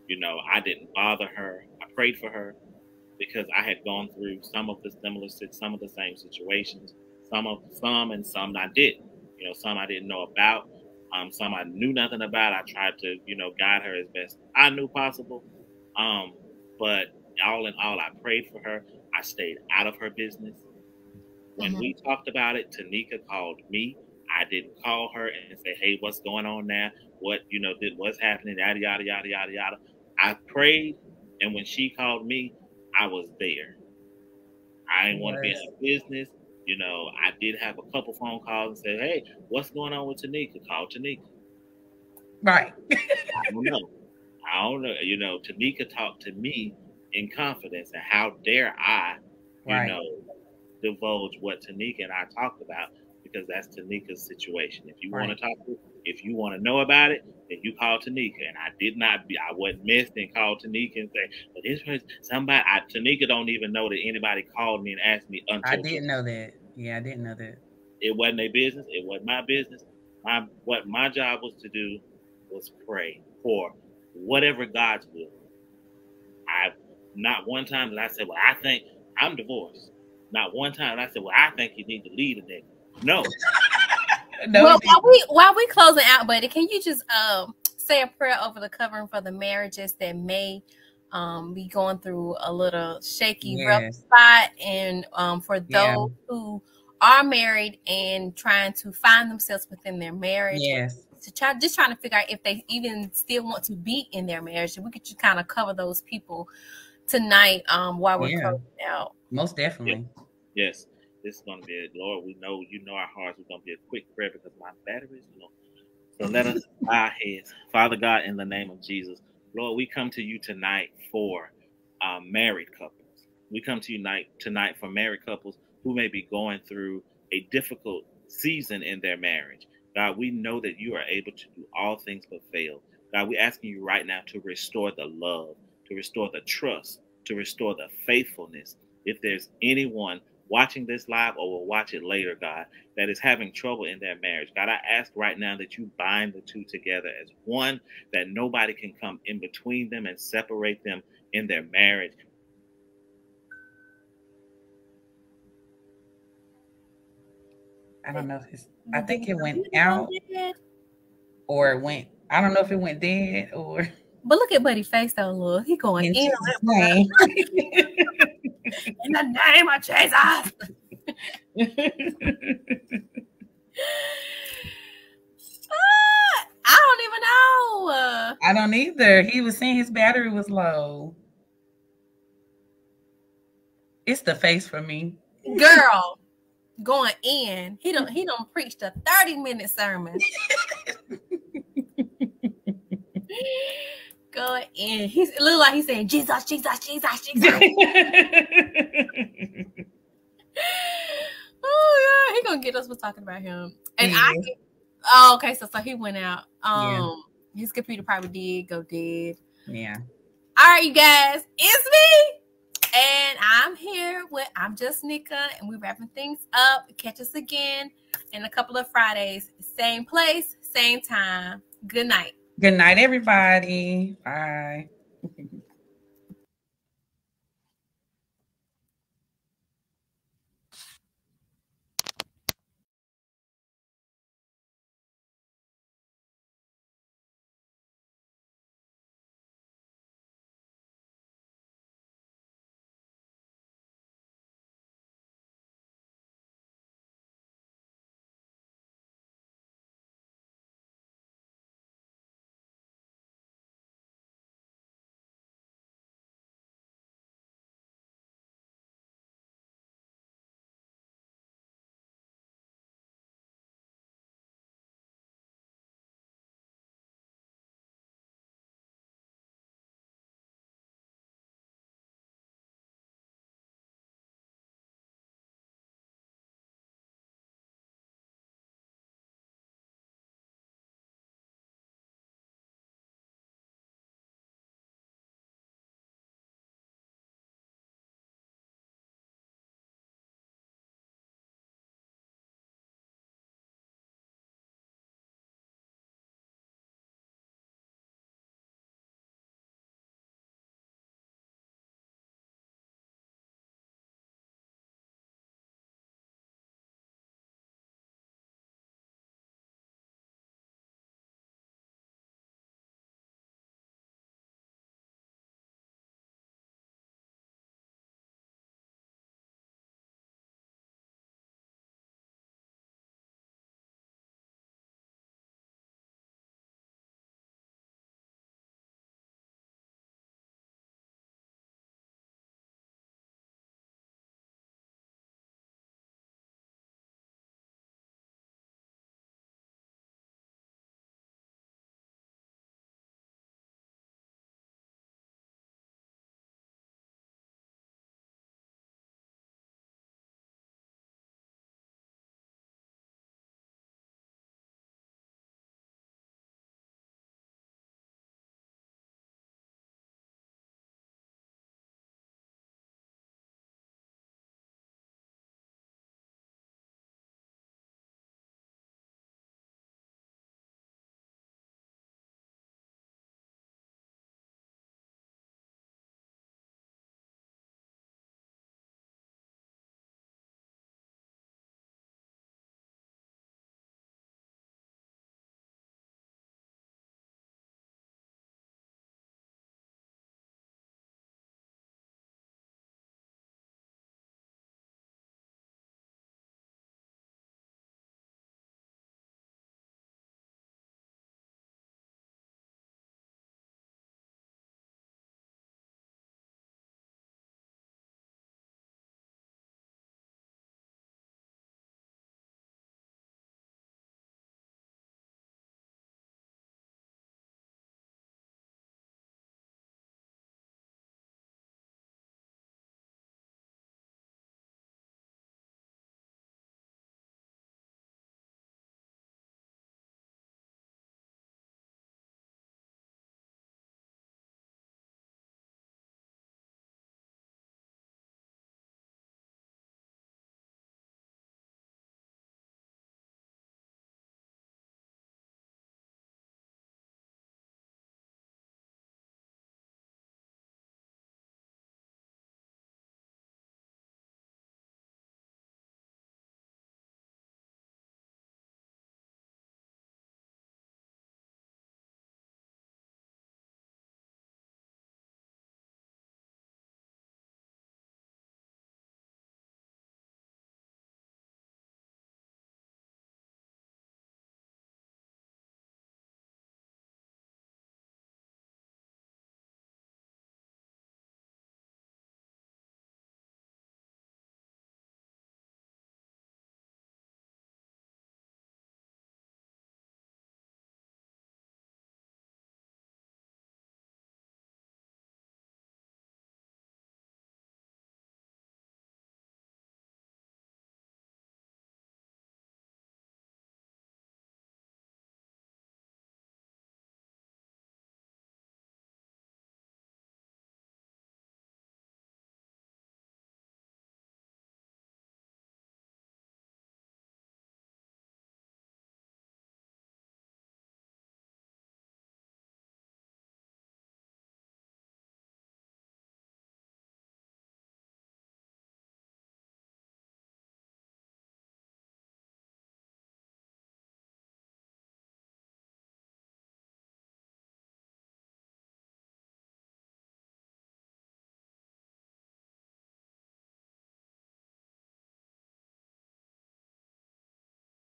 You know, I didn't bother her. I prayed for her because I had gone through some of the same situations. Some and some I didn't. You know, some I didn't know about. Some I knew nothing about. I tried to, you know, guide her as best I knew possible. But all in all, I prayed for her. I stayed out of her business. When we talked about it, Tanika called me. I didn't call her and say, "Hey, what's going on now? What what's happening?" Yada yada yada yada yada. I prayed, and when she called me, I was there. I didn't want to be in her business. I did have a couple phone calls and said, "Hey, what's going on with Tanika?" Call Tanika. Right. I don't know. Tanika talked to me in confidence, and how dare I, divulge what Tanika and I talked about, because that's Tanika's situation. If you want to talk to, if you want to know about it, then you call Tanika. And I wasn't missed and called Tanika and say, "But this person, Tanika don't even know that anybody called me and asked me until I didn't know that. Yeah, I didn't know that. It wasn't their business. It wasn't my business. What my job was to do was pray for whatever God's will. Not one time did I say, "Well, I think I'm divorced." Not one time did I said, "Well, I think you need to leave a nigga." No. No. Well, while we closing out, buddy, can you just say a prayer over the covering for the marriages that may be going through a little shaky, rough spot, and for those who are married and trying to find themselves within their marriage. Trying to figure out if they even still want to be in their marriage. We could just kind of cover those people tonight while we're closing out. Most definitely. Yes. This is going to be it. Lord, we know our hearts. We're going to be a quick prayer because my battery is low. So let us bow our heads. Father God, in the name of Jesus, Lord, we come to you tonight for married couples. We come to you tonight for married couples who may be going through a difficult season in their marriage. God, we know that you are able to do all things but fail. God, we're asking you right now to restore the love, to restore the trust, to restore the faithfulness. If there's anyone watching this live or will watch it later, God, that is having trouble in their marriage, God, I ask right now that you bind the two together as one, that nobody can come in between them and separate them in their marriage. I don't know if I think it went out or it went, I don't know if it went dead or. But look at Buddy's face though, look. He going in. In the name of Jesus. I don't even know. I don't either. He was saying his battery was low. It's the face for me. Girl, going in. He don't preached a 30-minute sermon. Going in. It looked like he's saying, "Jesus, Jesus, Jesus, Jesus." Oh yeah, he gonna get us for talking about him. And okay, so he went out. His computer probably did go dead. Yeah. All right, you guys, it's me, and I'm just Nika, and we're wrapping things up. Catch us again in a couple of Fridays, same place, same time. Good night. Good night, everybody. Bye.